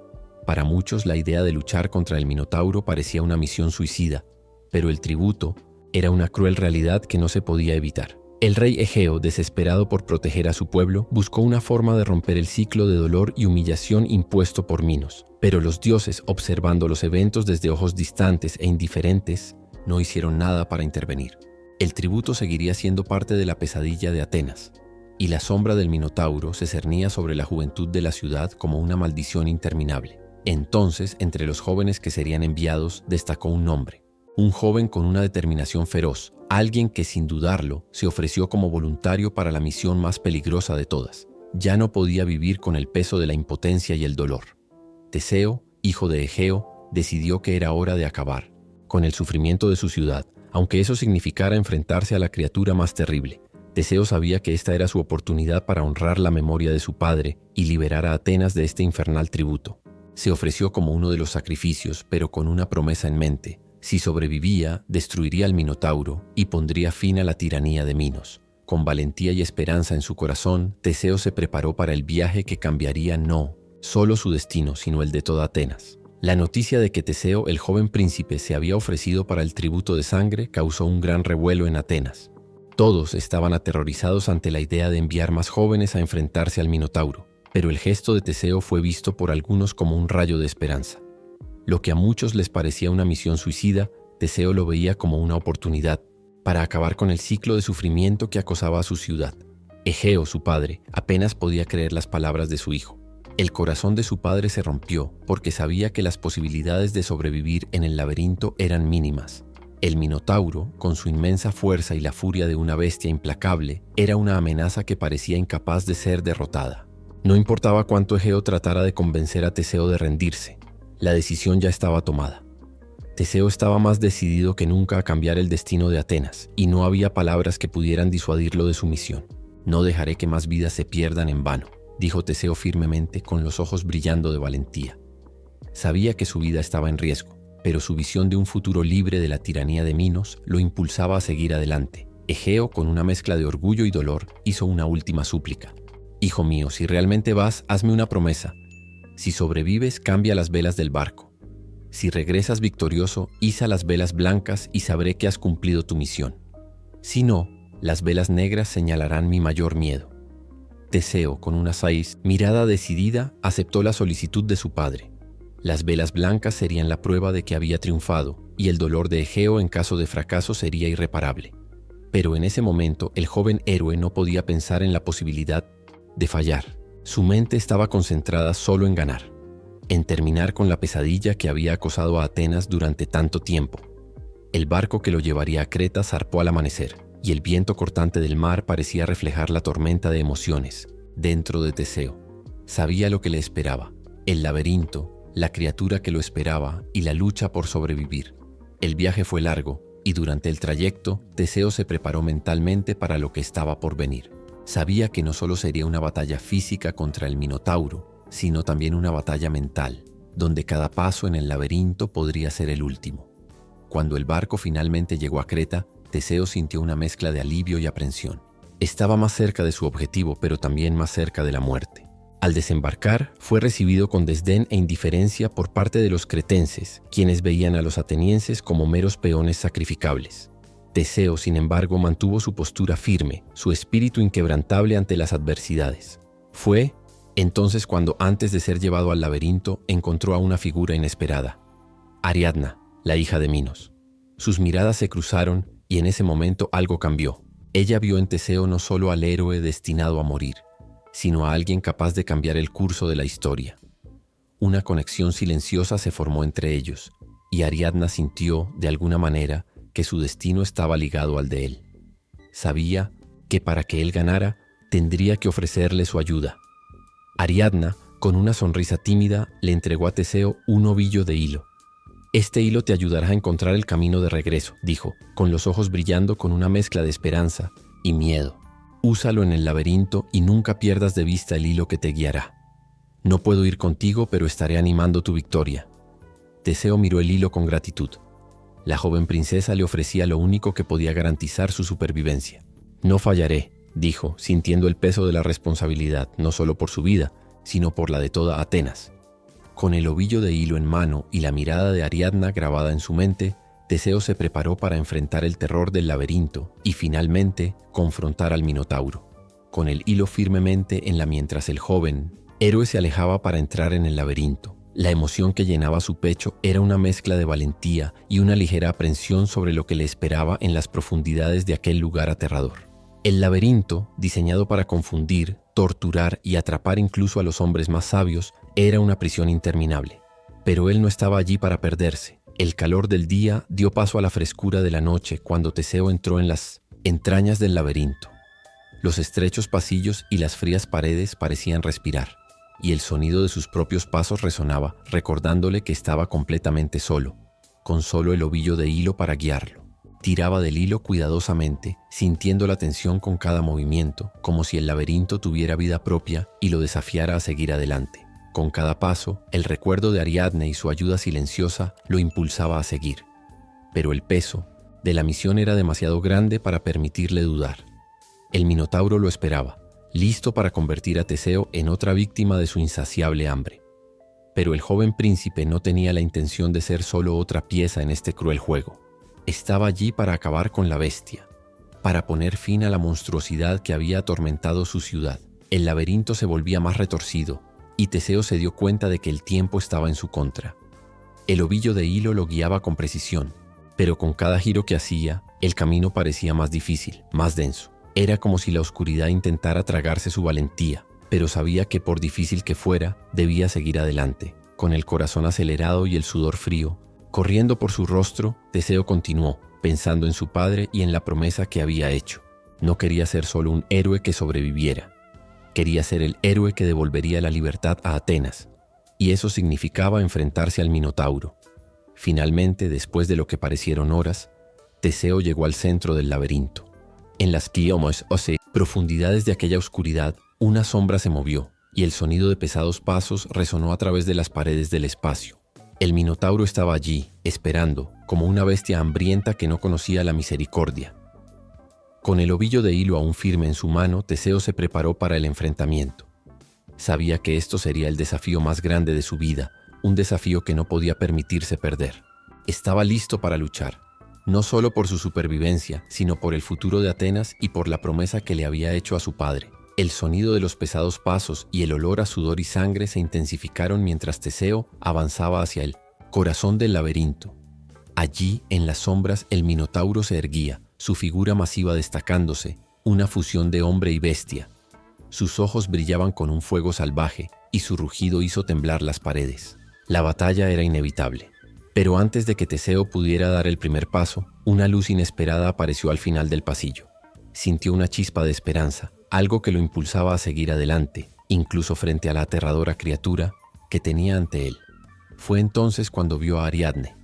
Para muchos, la idea de luchar contra el Minotauro parecía una misión suicida, pero el tributo era una cruel realidad que no se podía evitar. El rey Egeo, desesperado por proteger a su pueblo, buscó una forma de romper el ciclo de dolor y humillación impuesto por Minos. Pero los dioses, observando los eventos desde ojos distantes e indiferentes, no hicieron nada para intervenir. El tributo seguiría siendo parte de la pesadilla de Atenas, y la sombra del Minotauro se cernía sobre la juventud de la ciudad como una maldición interminable. Entonces, entre los jóvenes que serían enviados, destacó un nombre. Un joven con una determinación feroz, alguien que sin dudarlo se ofreció como voluntario para la misión más peligrosa de todas. Ya no podía vivir con el peso de la impotencia y el dolor. Teseo, hijo de Egeo, decidió que era hora de acabar con el sufrimiento de su ciudad, aunque eso significara enfrentarse a la criatura más terrible. Teseo sabía que esta era su oportunidad para honrar la memoria de su padre y liberar a Atenas de este infernal tributo. Se ofreció como uno de los sacrificios, pero con una promesa en mente. Si sobrevivía, destruiría al Minotauro y pondría fin a la tiranía de Minos. Con valentía y esperanza en su corazón, Teseo se preparó para el viaje que cambiaría no solo su destino, sino el de toda Atenas. La noticia de que Teseo, el joven príncipe, se había ofrecido para el tributo de sangre causó un gran revuelo en Atenas. Todos estaban aterrorizados ante la idea de enviar más jóvenes a enfrentarse al Minotauro, pero el gesto de Teseo fue visto por algunos como un rayo de esperanza. Lo que a muchos les parecía una misión suicida, Teseo lo veía como una oportunidad para acabar con el ciclo de sufrimiento que acosaba a su ciudad. Egeo, su padre, apenas podía creer las palabras de su hijo. El corazón de su padre se rompió porque sabía que las posibilidades de sobrevivir en el laberinto eran mínimas. El Minotauro, con su inmensa fuerza y la furia de una bestia implacable, era una amenaza que parecía incapaz de ser derrotada. No importaba cuánto Egeo tratara de convencer a Teseo de rendirse, la decisión ya estaba tomada. Teseo estaba más decidido que nunca a cambiar el destino de Atenas, y no había palabras que pudieran disuadirlo de su misión. «No dejaré que más vidas se pierdan en vano», dijo Teseo firmemente, con los ojos brillando de valentía. Sabía que su vida estaba en riesgo, pero su visión de un futuro libre de la tiranía de Minos lo impulsaba a seguir adelante. Egeo, con una mezcla de orgullo y dolor, hizo una última súplica. «Hijo mío, si realmente vas, hazme una promesa. Si sobrevives, cambia las velas del barco. Si regresas victorioso, iza las velas blancas y sabré que has cumplido tu misión. Si no, las velas negras señalarán mi mayor miedo». Teseo, con una mirada decidida, aceptó la solicitud de su padre. Las velas blancas serían la prueba de que había triunfado, y el dolor de Egeo en caso de fracaso sería irreparable. Pero en ese momento, el joven héroe no podía pensar en la posibilidad de fallar. Su mente estaba concentrada solo en ganar, en terminar con la pesadilla que había acosado a Atenas durante tanto tiempo. El barco que lo llevaría a Creta zarpó al amanecer, y el viento cortante del mar parecía reflejar la tormenta de emociones dentro de Teseo. Sabía lo que le esperaba: el laberinto, la criatura que lo esperaba y la lucha por sobrevivir. El viaje fue largo, y durante el trayecto, Teseo se preparó mentalmente para lo que estaba por venir. Sabía que no solo sería una batalla física contra el Minotauro, sino también una batalla mental, donde cada paso en el laberinto podría ser el último. Cuando el barco finalmente llegó a Creta, Teseo sintió una mezcla de alivio y aprensión. Estaba más cerca de su objetivo, pero también más cerca de la muerte. Al desembarcar, fue recibido con desdén e indiferencia por parte de los cretenses, quienes veían a los atenienses como meros peones sacrificables. Teseo, sin embargo, mantuvo su postura firme, su espíritu inquebrantable ante las adversidades. Fue entonces cuando, antes de ser llevado al laberinto, encontró a una figura inesperada: Ariadna, la hija de Minos. Sus miradas se cruzaron y en ese momento algo cambió. Ella vio en Teseo no solo al héroe destinado a morir, sino a alguien capaz de cambiar el curso de la historia. Una conexión silenciosa se formó entre ellos, y Ariadna sintió, de alguna manera, que su destino estaba ligado al de él. Sabía que para que él ganara, tendría que ofrecerle su ayuda. Ariadna, con una sonrisa tímida, le entregó a Teseo un ovillo de hilo. «Este hilo te ayudará a encontrar el camino de regreso», dijo, con los ojos brillando con una mezcla de esperanza y miedo. «Úsalo en el laberinto y nunca pierdas de vista el hilo que te guiará. No puedo ir contigo, pero estaré animando tu victoria». Teseo miró el hilo con gratitud. La joven princesa le ofrecía lo único que podía garantizar su supervivencia. «No fallaré», dijo, sintiendo el peso de la responsabilidad, no solo por su vida, sino por la de toda Atenas. Con el ovillo de hilo en mano y la mirada de Ariadna grabada en su mente, Teseo se preparó para enfrentar el terror del laberinto y finalmente confrontar al Minotauro. Con el hilo firmemente en la mientras el joven héroe se alejaba para entrar en el laberinto. La emoción que llenaba su pecho era una mezcla de valentía y una ligera aprensión sobre lo que le esperaba en las profundidades de aquel lugar aterrador. El laberinto, diseñado para confundir, torturar y atrapar incluso a los hombres más sabios, era una prisión interminable. Pero él no estaba allí para perderse. El calor del día dio paso a la frescura de la noche cuando Teseo entró en las entrañas del laberinto. Los estrechos pasillos y las frías paredes parecían respirar, y el sonido de sus propios pasos resonaba, recordándole que estaba completamente solo, con solo el ovillo de hilo para guiarlo. Tiraba del hilo cuidadosamente, sintiendo la tensión con cada movimiento, como si el laberinto tuviera vida propia y lo desafiara a seguir adelante. Con cada paso, el recuerdo de Ariadne y su ayuda silenciosa lo impulsaba a seguir. Pero el peso de la misión era demasiado grande para permitirle dudar. El Minotauro lo esperaba, listo para convertir a Teseo en otra víctima de su insaciable hambre. Pero el joven príncipe no tenía la intención de ser solo otra pieza en este cruel juego. Estaba allí para acabar con la bestia, para poner fin a la monstruosidad que había atormentado su ciudad. El laberinto se volvía más retorcido, y Teseo se dio cuenta de que el tiempo estaba en su contra. El ovillo de hilo lo guiaba con precisión, pero con cada giro que hacía, el camino parecía más difícil, más denso. Era como si la oscuridad intentara tragarse su valentía, pero sabía que por difícil que fuera, debía seguir adelante. Con el corazón acelerado y el sudor frío, corriendo por su rostro, Teseo continuó, pensando en su padre y en la promesa que había hecho. No quería ser solo un héroe que sobreviviera. Quería ser el héroe que devolvería la libertad a Atenas, y eso significaba enfrentarse al Minotauro. Finalmente, después de lo que parecieron horas, Teseo llegó al centro del laberinto. En las profundidades de aquella oscuridad, una sombra se movió, y el sonido de pesados pasos resonó a través de las paredes del espacio. El Minotauro estaba allí, esperando, como una bestia hambrienta que no conocía la misericordia. Con el ovillo de hilo aún firme en su mano, Teseo se preparó para el enfrentamiento. Sabía que esto sería el desafío más grande de su vida, un desafío que no podía permitirse perder. Estaba listo para luchar, no solo por su supervivencia, sino por el futuro de Atenas y por la promesa que le había hecho a su padre. El sonido de los pesados pasos y el olor a sudor y sangre se intensificaron mientras Teseo avanzaba hacia el corazón del laberinto. Allí, en las sombras, el Minotauro se erguía, su figura masiva destacándose, una fusión de hombre y bestia. Sus ojos brillaban con un fuego salvaje y su rugido hizo temblar las paredes. La batalla era inevitable. Pero antes de que Teseo pudiera dar el primer paso, una luz inesperada apareció al final del pasillo. Sintió una chispa de esperanza, algo que lo impulsaba a seguir adelante, incluso frente a la aterradora criatura que tenía ante él. Fue entonces cuando vio a Ariadne.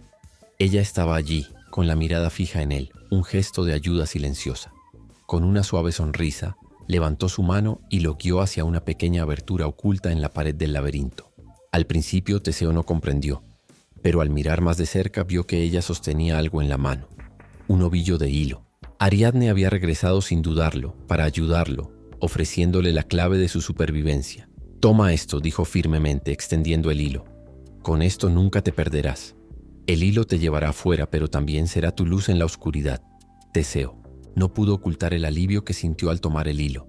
Ella estaba allí, con la mirada fija en él, un gesto de ayuda silenciosa. Con una suave sonrisa, levantó su mano y lo guió hacia una pequeña abertura oculta en la pared del laberinto. Al principio Teseo no comprendió, pero al mirar más de cerca vio que ella sostenía algo en la mano, un ovillo de hilo. Ariadne había regresado sin dudarlo, para ayudarlo, ofreciéndole la clave de su supervivencia. «Toma esto», dijo firmemente, extendiendo el hilo. «Con esto nunca te perderás. El hilo te llevará afuera, pero también será tu luz en la oscuridad». Teseo no pudo ocultar el alivio que sintió al tomar el hilo.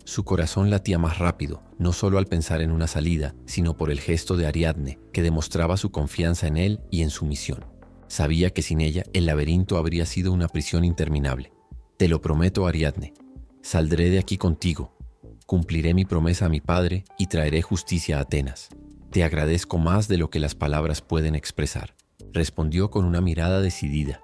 Su corazón latía más rápido, no solo al pensar en una salida, sino por el gesto de Ariadne, que demostraba su confianza en él y en su misión. Sabía que sin ella el laberinto habría sido una prisión interminable. «Te lo prometo, Ariadne. Saldré de aquí contigo. Cumpliré mi promesa a mi padre y traeré justicia a Atenas. Te agradezco más de lo que las palabras pueden expresar», respondió con una mirada decidida.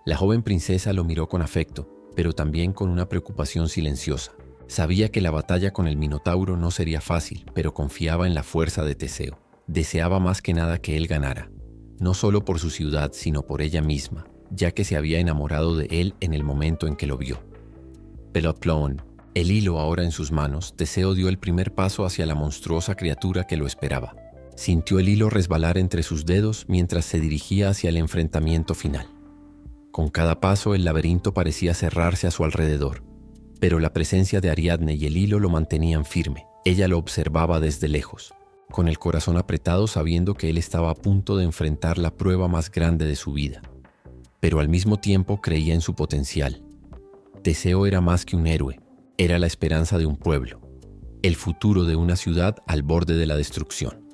La joven princesa lo miró con afecto, pero también con una preocupación silenciosa. Sabía que la batalla con el Minotauro no sería fácil, pero confiaba en la fuerza de Teseo. Deseaba más que nada que él ganara, no solo por su ciudad, sino por ella misma, ya que se había enamorado de él en el momento en que lo vio. Peloplón, el hilo ahora en sus manos, Teseo dio el primer paso hacia la monstruosa criatura que lo esperaba. Sintió el hilo resbalar entre sus dedos mientras se dirigía hacia el enfrentamiento final. Con cada paso el laberinto parecía cerrarse a su alrededor, pero la presencia de Ariadne y el hilo lo mantenían firme. Ella lo observaba desde lejos, con el corazón apretado sabiendo que él estaba a punto de enfrentar la prueba más grande de su vida. Pero al mismo tiempo creía en su potencial. Teseo era más que un héroe, era la esperanza de un pueblo, el futuro de una ciudad al borde de la destrucción.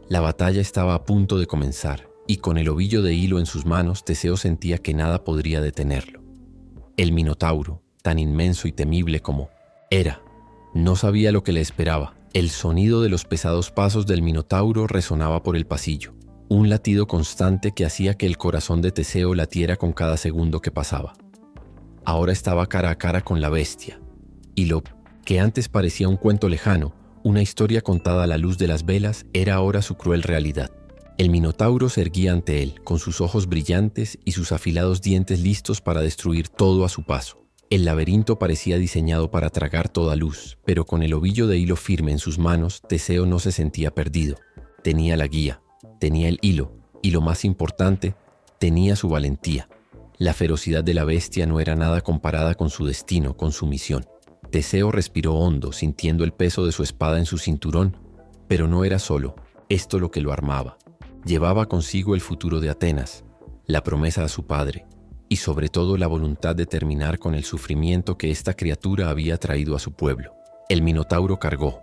La batalla estaba a punto de comenzar, y con el ovillo de hilo en sus manos, Teseo sentía que nada podría detenerlo. El Minotauro, tan inmenso y temible como era, no sabía lo que le esperaba. El sonido de los pesados pasos del Minotauro resonaba por el pasillo, un latido constante que hacía que el corazón de Teseo latiera con cada segundo que pasaba. Ahora estaba cara a cara con la bestia, y lo que antes parecía un cuento lejano, una historia contada a la luz de las velas, era ahora su cruel realidad. El Minotauro se erguía ante él, con sus ojos brillantes y sus afilados dientes listos para destruir todo a su paso. El laberinto parecía diseñado para tragar toda luz, pero con el ovillo de hilo firme en sus manos, Teseo no se sentía perdido. Tenía la guía, tenía el hilo, y lo más importante, tenía su valentía. La ferocidad de la bestia no era nada comparada con su destino, con su misión. Teseo respiró hondo, sintiendo el peso de su espada en su cinturón, pero no era solo esto lo que lo armaba. Llevaba consigo el futuro de Atenas, la promesa a su padre, y sobre todo la voluntad de terminar con el sufrimiento que esta criatura había traído a su pueblo. El Minotauro cargó,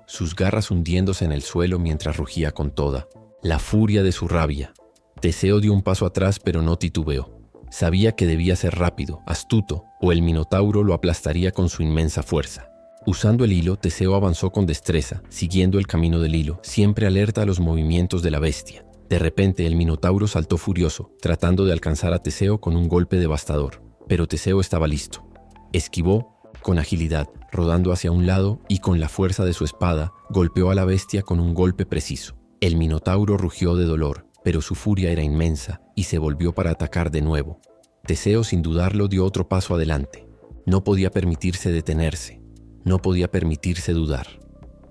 sus garras hundiéndose en el suelo mientras rugía con toda la furia de su rabia. Teseo dio un paso atrás, pero no titubeó. Sabía que debía ser rápido, astuto, o el Minotauro lo aplastaría con su inmensa fuerza. Usando el hilo, Teseo avanzó con destreza, siguiendo el camino del hilo, siempre alerta a los movimientos de la bestia. De repente, el Minotauro saltó furioso, tratando de alcanzar a Teseo con un golpe devastador. Pero Teseo estaba listo. Esquivó con agilidad, rodando hacia un lado y con la fuerza de su espada, golpeó a la bestia con un golpe preciso. El Minotauro rugió de dolor, pero su furia era inmensa y se volvió para atacar de nuevo. Teseo, sin dudarlo, dio otro paso adelante. No podía permitirse detenerse. No podía permitirse dudar.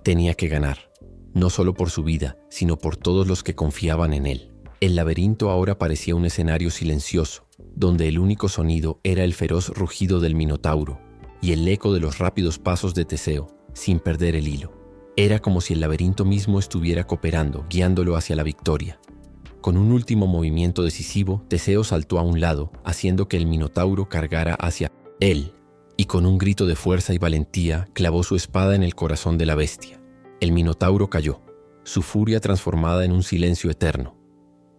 Tenía que ganar, no solo por su vida, sino por todos los que confiaban en él. El laberinto ahora parecía un escenario silencioso, donde el único sonido era el feroz rugido del Minotauro y el eco de los rápidos pasos de Teseo, sin perder el hilo. Era como si el laberinto mismo estuviera cooperando, guiándolo hacia la victoria. Con un último movimiento decisivo, Teseo saltó a un lado, haciendo que el Minotauro cargara hacia él, y con un grito de fuerza y valentía clavó su espada en el corazón de la bestia. El Minotauro cayó, su furia transformada en un silencio eterno.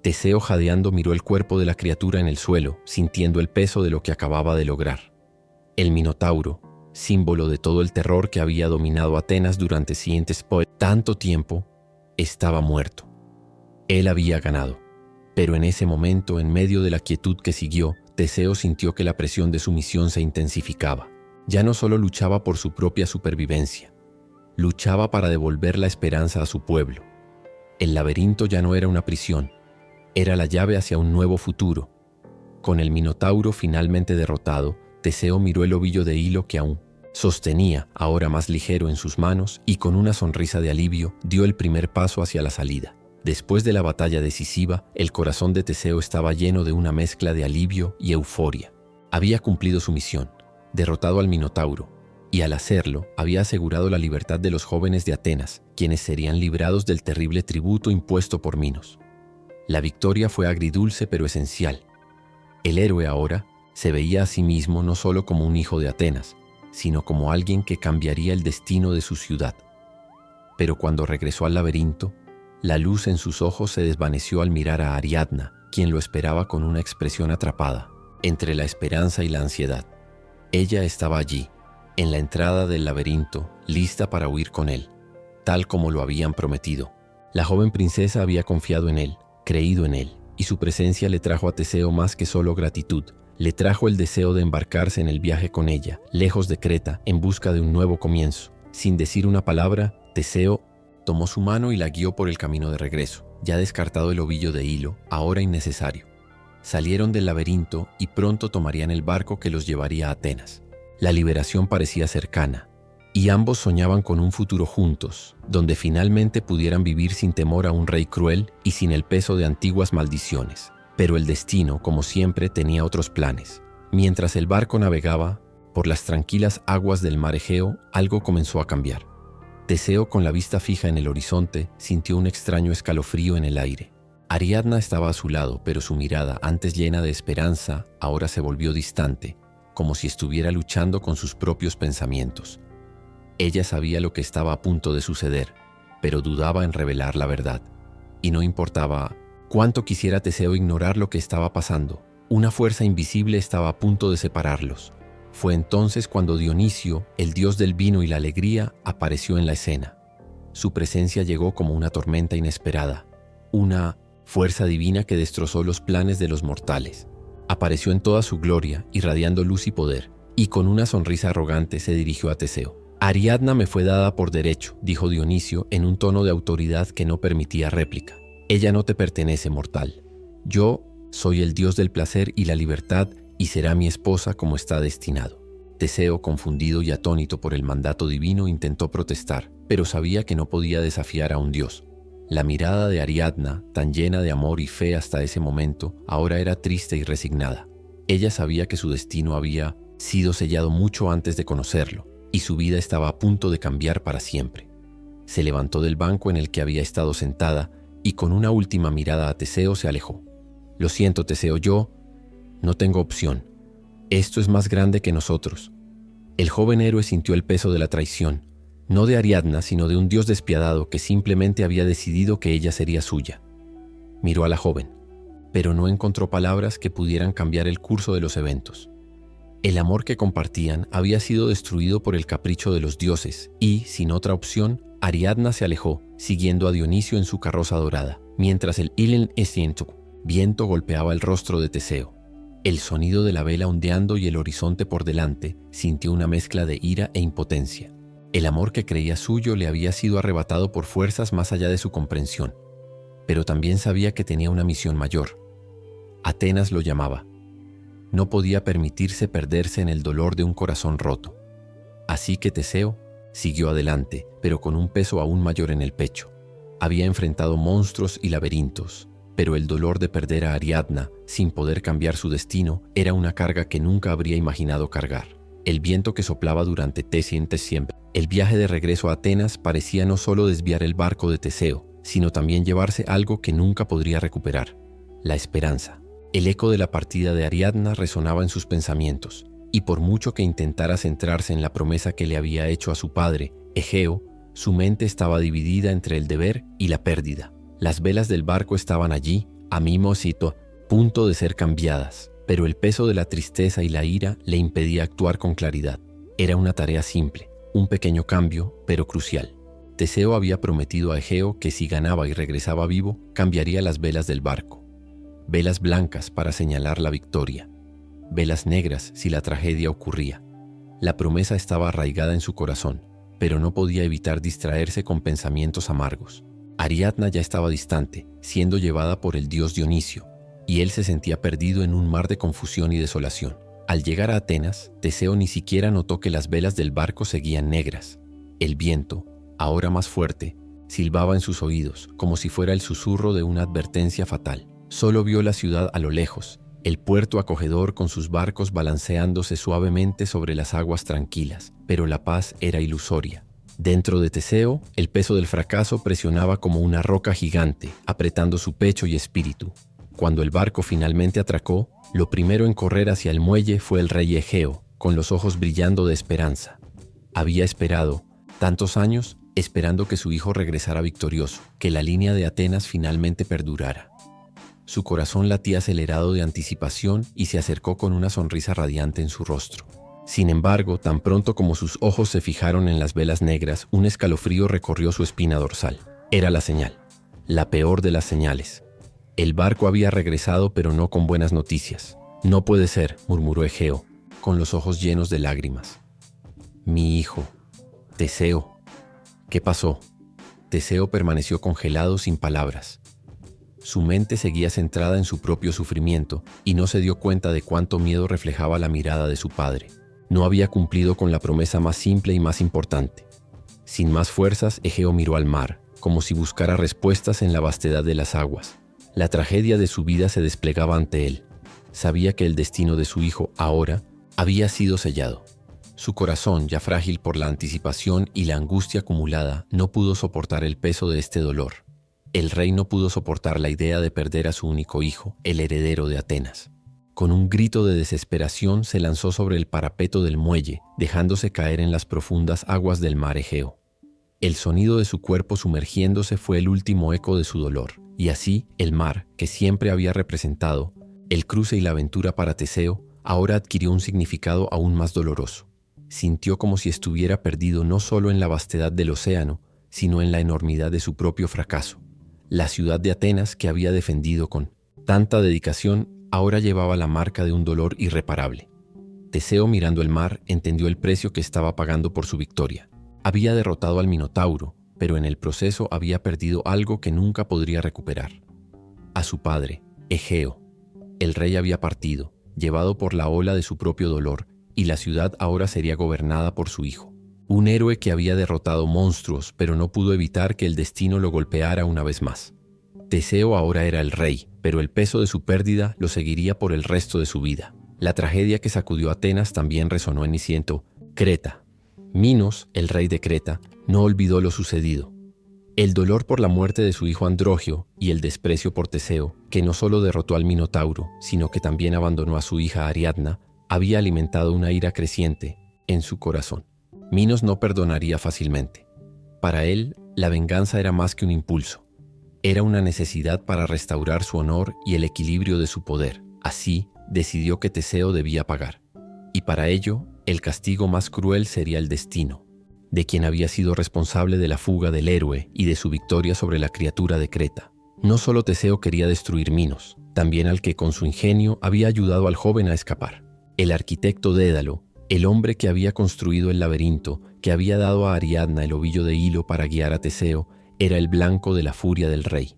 Teseo, jadeando, miró el cuerpo de la criatura en el suelo, sintiendo el peso de lo que acababa de lograr. El Minotauro, símbolo de todo el terror que había dominado Atenas durante tanto tiempo, estaba muerto. Él había ganado. Pero en ese momento, en medio de la quietud que siguió, Teseo sintió que la presión de su misión se intensificaba. Ya no solo luchaba por su propia supervivencia, luchaba para devolver la esperanza a su pueblo. El laberinto ya no era una prisión, era la llave hacia un nuevo futuro. Con el Minotauro finalmente derrotado, Teseo miró el ovillo de hilo que aún sostenía, ahora más ligero en sus manos, y con una sonrisa de alivio dio el primer paso hacia la salida. Después de la batalla decisiva, el corazón de Teseo estaba lleno de una mezcla de alivio y euforia. Había cumplido su misión, derrotado al Minotauro, y al hacerlo, había asegurado la libertad de los jóvenes de Atenas, quienes serían librados del terrible tributo impuesto por Minos. La victoria fue agridulce pero esencial. El héroe ahora se veía a sí mismo no solo como un hijo de Atenas, sino como alguien que cambiaría el destino de su ciudad. Pero cuando regresó al laberinto, la luz en sus ojos se desvaneció al mirar a Ariadna, quien lo esperaba con una expresión atrapada, entre la esperanza y la ansiedad. Ella estaba allí, en la entrada del laberinto, lista para huir con él, tal como lo habían prometido. La joven princesa había confiado en él, creído en él, y su presencia le trajo a Teseo más que solo gratitud. Le trajo el deseo de embarcarse en el viaje con ella, lejos de Creta, en busca de un nuevo comienzo. Sin decir una palabra, Teseo tomó su mano y la guió por el camino de regreso, ya descartado el ovillo de hilo, ahora innecesario. Salieron del laberinto y pronto tomarían el barco que los llevaría a Atenas. La liberación parecía cercana, y ambos soñaban con un futuro juntos, donde finalmente pudieran vivir sin temor a un rey cruel y sin el peso de antiguas maldiciones. Pero el destino, como siempre, tenía otros planes. Mientras el barco navegaba por las tranquilas aguas del mar Egeo, algo comenzó a cambiar. Teseo, con la vista fija en el horizonte, sintió un extraño escalofrío en el aire. Ariadna estaba a su lado, pero su mirada, antes llena de esperanza, ahora se volvió distante, como si estuviera luchando con sus propios pensamientos. Ella sabía lo que estaba a punto de suceder, pero dudaba en revelar la verdad. Y no importaba cuánto quisiera Teseo ignorar lo que estaba pasando, una fuerza invisible estaba a punto de separarlos. Fue entonces cuando Dionisio, el dios del vino y la alegría, apareció en la escena. Su presencia llegó como una tormenta inesperada, una fuerza divina que destrozó los planes de los mortales. Apareció en toda su gloria, irradiando luz y poder, y con una sonrisa arrogante se dirigió a Teseo. «Ariadna me fue dada por derecho», dijo Dionisio en un tono de autoridad que no permitía réplica. Ella no te pertenece, mortal. Yo soy el dios del placer y la libertad y será mi esposa como está destinado. Teseo, confundido y atónito por el mandato divino, intentó protestar, pero sabía que no podía desafiar a un dios. La mirada de Ariadna, tan llena de amor y fe hasta ese momento, ahora era triste y resignada. Ella sabía que su destino había sido sellado mucho antes de conocerlo, y su vida estaba a punto de cambiar para siempre. Se levantó del banco en el que había estado sentada y con una última mirada a Teseo se alejó. Lo siento, Teseo, yo no tengo opción. Esto es más grande que nosotros. El joven héroe sintió el peso de la traición, no de Ariadna, sino de un dios despiadado que simplemente había decidido que ella sería suya. Miró a la joven, pero no encontró palabras que pudieran cambiar el curso de los eventos. El amor que compartían había sido destruido por el capricho de los dioses y, sin otra opción, Ariadna se alejó, siguiendo a Dionisio en su carroza dorada, mientras el viento golpeaba el rostro de Teseo. El sonido de la vela ondeando y el horizonte por delante sintió una mezcla de ira e impotencia. El amor que creía suyo le había sido arrebatado por fuerzas más allá de su comprensión, pero también sabía que tenía una misión mayor. Atenas lo llamaba. No podía permitirse perderse en el dolor de un corazón roto. Así que Teseo siguió adelante, pero con un peso aún mayor en el pecho. Había enfrentado monstruos y laberintos, pero el dolor de perder a Ariadna sin poder cambiar su destino era una carga que nunca habría imaginado cargar. El viento que soplaba durante siempre. El viaje de regreso a Atenas parecía no solo desviar el barco de Teseo, sino también llevarse algo que nunca podría recuperar: la esperanza. El eco de la partida de Ariadna resonaba en sus pensamientos, y por mucho que intentara centrarse en la promesa que le había hecho a su padre, Egeo, su mente estaba dividida entre el deber y la pérdida. Las velas del barco estaban allí, a punto de ser cambiadas, pero el peso de la tristeza y la ira le impedía actuar con claridad. Era una tarea simple, un pequeño cambio, pero crucial. Teseo había prometido a Egeo que si ganaba y regresaba vivo, cambiaría las velas del barco. Velas blancas para señalar la victoria, velas negras si la tragedia ocurría. La promesa estaba arraigada en su corazón, pero no podía evitar distraerse con pensamientos amargos. Ariadna ya estaba distante, siendo llevada por el dios Dionisio, y él se sentía perdido en un mar de confusión y desolación. Al llegar a Atenas, Teseo ni siquiera notó que las velas del barco seguían negras. El viento, ahora más fuerte, silbaba en sus oídos, como si fuera el susurro de una advertencia fatal. Solo vio la ciudad a lo lejos, el puerto acogedor con sus barcos balanceándose suavemente sobre las aguas tranquilas, pero la paz era ilusoria. Dentro de Teseo, el peso del fracaso presionaba como una roca gigante, apretando su pecho y espíritu. Cuando el barco finalmente atracó, lo primero en correr hacia el muelle fue el rey Egeo, con los ojos brillando de esperanza. Había esperado tantos años, esperando que su hijo regresara victorioso, que la línea de Atenas finalmente perdurara. Su corazón latía acelerado de anticipación y se acercó con una sonrisa radiante en su rostro. Sin embargo, tan pronto como sus ojos se fijaron en las velas negras, un escalofrío recorrió su espina dorsal. Era la señal, la peor de las señales. El barco había regresado, pero no con buenas noticias. «No puede ser», murmuró Egeo, con los ojos llenos de lágrimas. «Mi hijo, Teseo». ¿Qué pasó? Teseo permaneció congelado sin palabras. Su mente seguía centrada en su propio sufrimiento y no se dio cuenta de cuánto miedo reflejaba la mirada de su padre. No había cumplido con la promesa más simple y más importante. Sin más fuerzas, Egeo miró al mar, como si buscara respuestas en la vastedad de las aguas. La tragedia de su vida se desplegaba ante él. Sabía que el destino de su hijo, ahora, había sido sellado. Su corazón, ya frágil por la anticipación y la angustia acumulada, no pudo soportar el peso de este dolor. El rey no pudo soportar la idea de perder a su único hijo, el heredero de Atenas. Con un grito de desesperación se lanzó sobre el parapeto del muelle, dejándose caer en las profundas aguas del mar Egeo. El sonido de su cuerpo sumergiéndose fue el último eco de su dolor, y así el mar, que siempre había representado el cruce y la aventura para Teseo, ahora adquirió un significado aún más doloroso. Sintió como si estuviera perdido no solo en la vastedad del océano, sino en la enormidad de su propio fracaso. La ciudad de Atenas, que había defendido con tanta dedicación, ahora llevaba la marca de un dolor irreparable. Teseo, mirando el mar, entendió el precio que estaba pagando por su victoria. Había derrotado al Minotauro, pero en el proceso había perdido algo que nunca podría recuperar. A su padre, Egeo. El rey había partido, llevado por la ola de su propio dolor, y la ciudad ahora sería gobernada por su hijo. Un héroe que había derrotado monstruos, pero no pudo evitar que el destino lo golpeara una vez más. Teseo ahora era el rey, pero el peso de su pérdida lo seguiría por el resto de su vida. La tragedia que sacudió a Atenas también resonó en Niciento, Creta. Minos, el rey de Creta, no olvidó lo sucedido. El dolor por la muerte de su hijo Androgio y el desprecio por Teseo, que no solo derrotó al Minotauro, sino que también abandonó a su hija Ariadna, había alimentado una ira creciente en su corazón. Minos no perdonaría fácilmente. Para él, la venganza era más que un impulso. Era una necesidad para restaurar su honor y el equilibrio de su poder. Así, decidió que Teseo debía pagar. Y para ello, el castigo más cruel sería el destino, de quien había sido responsable de la fuga del héroe y de su victoria sobre la criatura de Creta. No solo Teseo quería destruir Minos, también al que con su ingenio había ayudado al joven a escapar. El arquitecto Dédalo, el hombre que había construido el laberinto, que había dado a Ariadna el ovillo de hilo para guiar a Teseo, era el blanco de la furia del rey.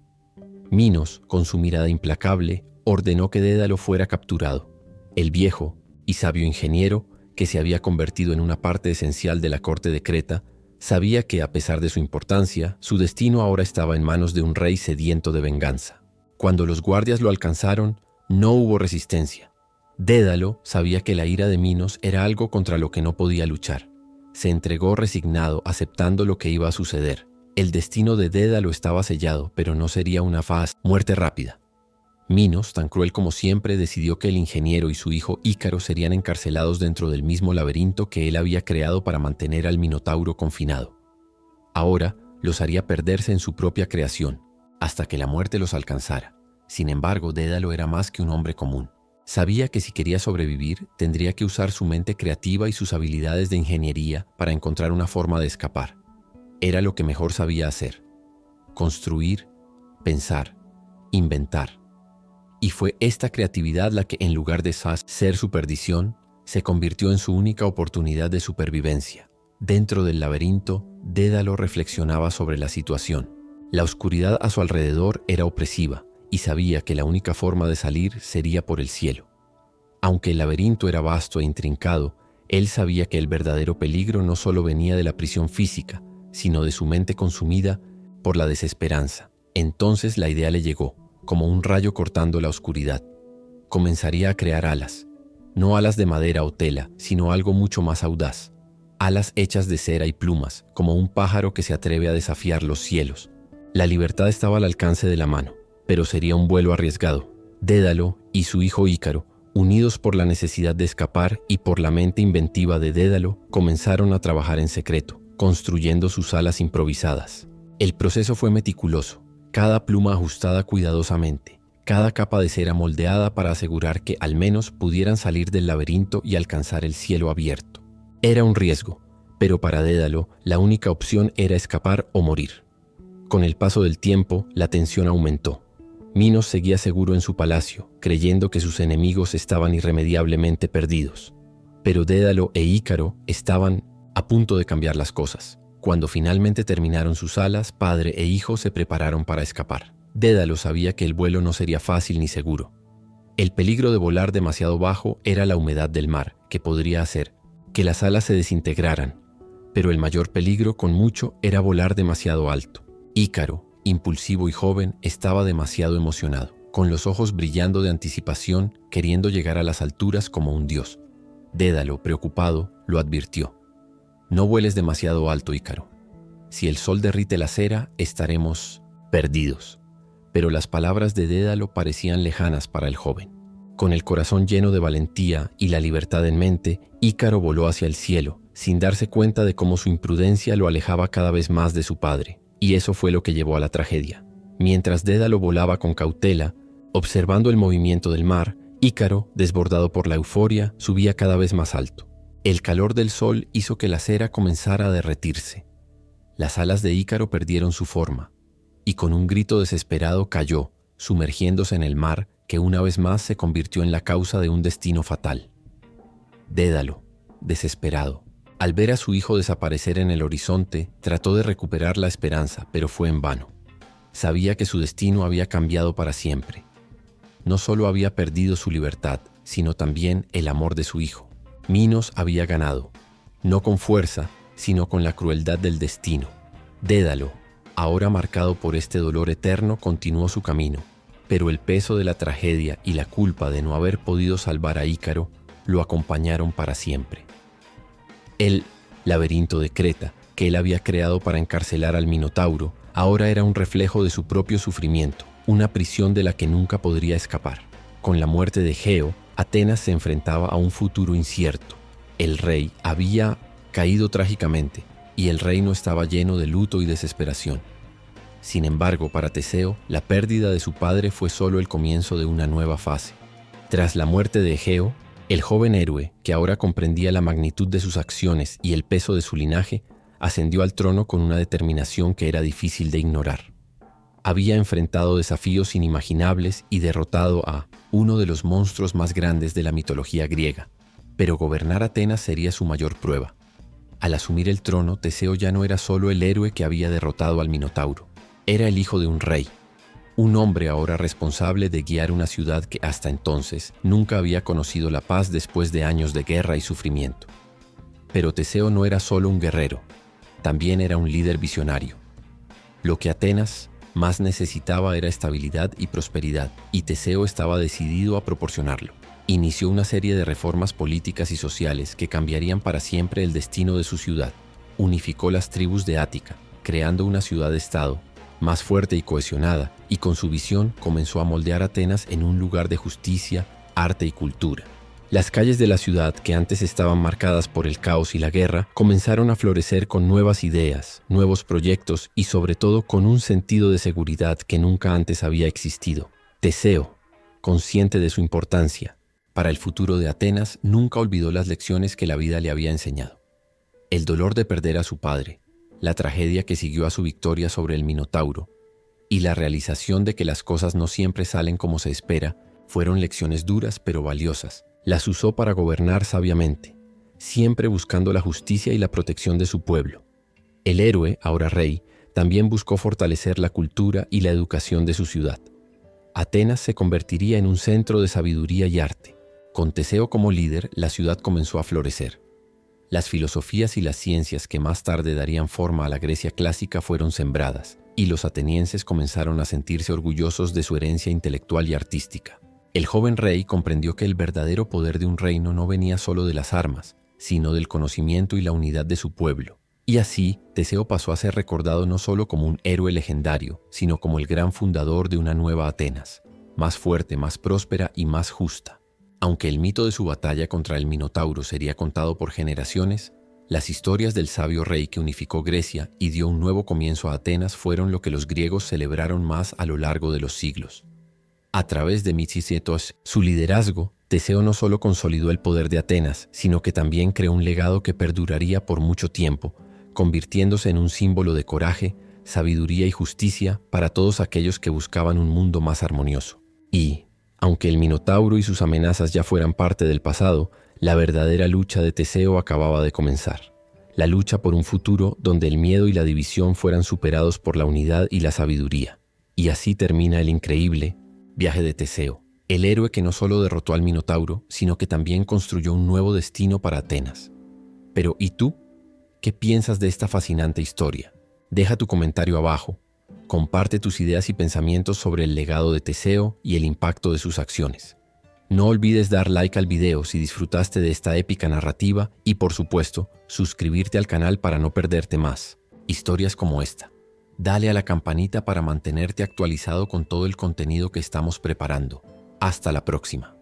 Minos, con su mirada implacable, ordenó que Dédalo fuera capturado. El viejo y sabio ingeniero, que se había convertido en una parte esencial de la corte de Creta, sabía que, a pesar de su importancia, su destino ahora estaba en manos de un rey sediento de venganza. Cuando los guardias lo alcanzaron, no hubo resistencia. Dédalo sabía que la ira de Minos era algo contra lo que no podía luchar. Se entregó resignado, aceptando lo que iba a suceder. El destino de Dédalo estaba sellado, pero no sería una fácil muerte rápida. Minos, tan cruel como siempre, decidió que el ingeniero y su hijo Ícaro serían encarcelados dentro del mismo laberinto que él había creado para mantener al Minotauro confinado. Ahora los haría perderse en su propia creación, hasta que la muerte los alcanzara. Sin embargo, Dédalo era más que un hombre común. Sabía que si quería sobrevivir, tendría que usar su mente creativa y sus habilidades de ingeniería para encontrar una forma de escapar. Era lo que mejor sabía hacer: construir, pensar, inventar. Y fue esta creatividad la que, en lugar de ser su perdición, se convirtió en su única oportunidad de supervivencia. Dentro del laberinto, Dédalo reflexionaba sobre la situación. La oscuridad a su alrededor era opresiva, y sabía que la única forma de salir sería por el cielo. Aunque el laberinto era vasto e intrincado, él sabía que el verdadero peligro no solo venía de la prisión física, sino de su mente consumida por la desesperanza. Entonces la idea le llegó, como un rayo cortando la oscuridad. Comenzaría a crear alas, no alas de madera o tela, sino algo mucho más audaz. Alas hechas de cera y plumas, como un pájaro que se atreve a desafiar los cielos. La libertad estaba al alcance de la mano, pero sería un vuelo arriesgado. Dédalo y su hijo Ícaro, unidos por la necesidad de escapar y por la mente inventiva de Dédalo, comenzaron a trabajar en secreto, construyendo sus alas improvisadas. El proceso fue meticuloso. Cada pluma ajustada cuidadosamente, cada capa de cera moldeada para asegurar que al menos pudieran salir del laberinto y alcanzar el cielo abierto. Era un riesgo, pero para Dédalo la única opción era escapar o morir. Con el paso del tiempo, la tensión aumentó. Minos seguía seguro en su palacio, creyendo que sus enemigos estaban irremediablemente perdidos. Pero Dédalo e Ícaro estaban a punto de cambiar las cosas. Cuando finalmente terminaron sus alas, padre e hijo se prepararon para escapar. Dédalo sabía que el vuelo no sería fácil ni seguro. El peligro de volar demasiado bajo era la humedad del mar, que podría hacer que las alas se desintegraran, pero el mayor peligro, con mucho, era volar demasiado alto. Ícaro, impulsivo y joven, estaba demasiado emocionado, con los ojos brillando de anticipación, queriendo llegar a las alturas como un dios. Dédalo, preocupado, lo advirtió: «No vueles demasiado alto, Ícaro. Si el sol derrite la cera, estaremos perdidos». Pero las palabras de Dédalo parecían lejanas para el joven. Con el corazón lleno de valentía y la libertad en mente, Ícaro voló hacia el cielo, sin darse cuenta de cómo su imprudencia lo alejaba cada vez más de su padre. Y eso fue lo que llevó a la tragedia. Mientras Dédalo volaba con cautela, observando el movimiento del mar, Ícaro, desbordado por la euforia, subía cada vez más alto. El calor del sol hizo que la cera comenzara a derretirse. Las alas de Ícaro perdieron su forma, y con un grito desesperado cayó, sumergiéndose en el mar que una vez más se convirtió en la causa de un destino fatal. Dédalo, desesperado, Al ver a su hijo desaparecer en el horizonte, trató de recuperar la esperanza, pero fue en vano. Sabía que su destino había cambiado para siempre. No solo había perdido su libertad, sino también el amor de su hijo. Minos había ganado, no con fuerza, sino con la crueldad del destino. Dédalo, ahora marcado por este dolor eterno, continuó su camino, pero el peso de la tragedia y la culpa de no haber podido salvar a Ícaro lo acompañaron para siempre. El laberinto de Creta, que él había creado para encarcelar al Minotauro, ahora era un reflejo de su propio sufrimiento, una prisión de la que nunca podría escapar. Con la muerte de Egeo, Atenas se enfrentaba a un futuro incierto. El rey había caído trágicamente y el reino estaba lleno de luto y desesperación. Sin embargo, para Teseo, la pérdida de su padre fue solo el comienzo de una nueva fase. Tras la muerte de Egeo, el joven héroe, que ahora comprendía la magnitud de sus acciones y el peso de su linaje, ascendió al trono con una determinación que era difícil de ignorar. Había enfrentado desafíos inimaginables y derrotado a uno de los monstruos más grandes de la mitología griega, pero gobernar Atenas sería su mayor prueba. Al asumir el trono, Teseo ya no era solo el héroe que había derrotado al Minotauro, era el hijo de un rey. Un hombre ahora responsable de guiar una ciudad que hasta entonces nunca había conocido la paz después de años de guerra y sufrimiento. Pero Teseo no era solo un guerrero, también era un líder visionario. Lo que Atenas más necesitaba era estabilidad y prosperidad, y Teseo estaba decidido a proporcionarlo. Inició una serie de reformas políticas y sociales que cambiarían para siempre el destino de su ciudad. Unificó las tribus de Ática, creando una ciudad-estado más fuerte y cohesionada, y con su visión comenzó a moldear Atenas en un lugar de justicia, arte y cultura. Las calles de la ciudad, que antes estaban marcadas por el caos y la guerra, comenzaron a florecer con nuevas ideas, nuevos proyectos y sobre todo con un sentido de seguridad que nunca antes había existido. Teseo, consciente de su importancia para el futuro de Atenas, nunca olvidó las lecciones que la vida le había enseñado. El dolor de perder a su padre, la tragedia que siguió a su victoria sobre el Minotauro y la realización de que las cosas no siempre salen como se espera, fueron lecciones duras pero valiosas. Las usó para gobernar sabiamente, siempre buscando la justicia y la protección de su pueblo. El héroe, ahora rey, también buscó fortalecer la cultura y la educación de su ciudad. Atenas se convertiría en un centro de sabiduría y arte. Con Teseo como líder, la ciudad comenzó a florecer. Las filosofías y las ciencias que más tarde darían forma a la Grecia clásica fueron sembradas, y los atenienses comenzaron a sentirse orgullosos de su herencia intelectual y artística. El joven rey comprendió que el verdadero poder de un reino no venía solo de las armas, sino del conocimiento y la unidad de su pueblo. Y así, Teseo pasó a ser recordado no solo como un héroe legendario, sino como el gran fundador de una nueva Atenas, más fuerte, más próspera y más justa. Aunque el mito de su batalla contra el Minotauro sería contado por generaciones, las historias del sabio rey que unificó Grecia y dio un nuevo comienzo a Atenas fueron lo que los griegos celebraron más a lo largo de los siglos. A través de Micicetos, su liderazgo, Teseo no solo consolidó el poder de Atenas, sino que también creó un legado que perduraría por mucho tiempo, convirtiéndose en un símbolo de coraje, sabiduría y justicia para todos aquellos que buscaban un mundo más armonioso. Y, aunque el Minotauro y sus amenazas ya fueran parte del pasado, la verdadera lucha de Teseo acababa de comenzar. La lucha por un futuro donde el miedo y la división fueran superados por la unidad y la sabiduría. Y así termina el increíble viaje de Teseo, el héroe que no solo derrotó al Minotauro, sino que también construyó un nuevo destino para Atenas. Pero, ¿y tú? ¿Qué piensas de esta fascinante historia? Deja tu comentario abajo. Comparte tus ideas y pensamientos sobre el legado de Teseo y el impacto de sus acciones. No olvides dar like al video si disfrutaste de esta épica narrativa y, por supuesto, suscribirte al canal para no perderte más historias como esta. Dale a la campanita para mantenerte actualizado con todo el contenido que estamos preparando. Hasta la próxima.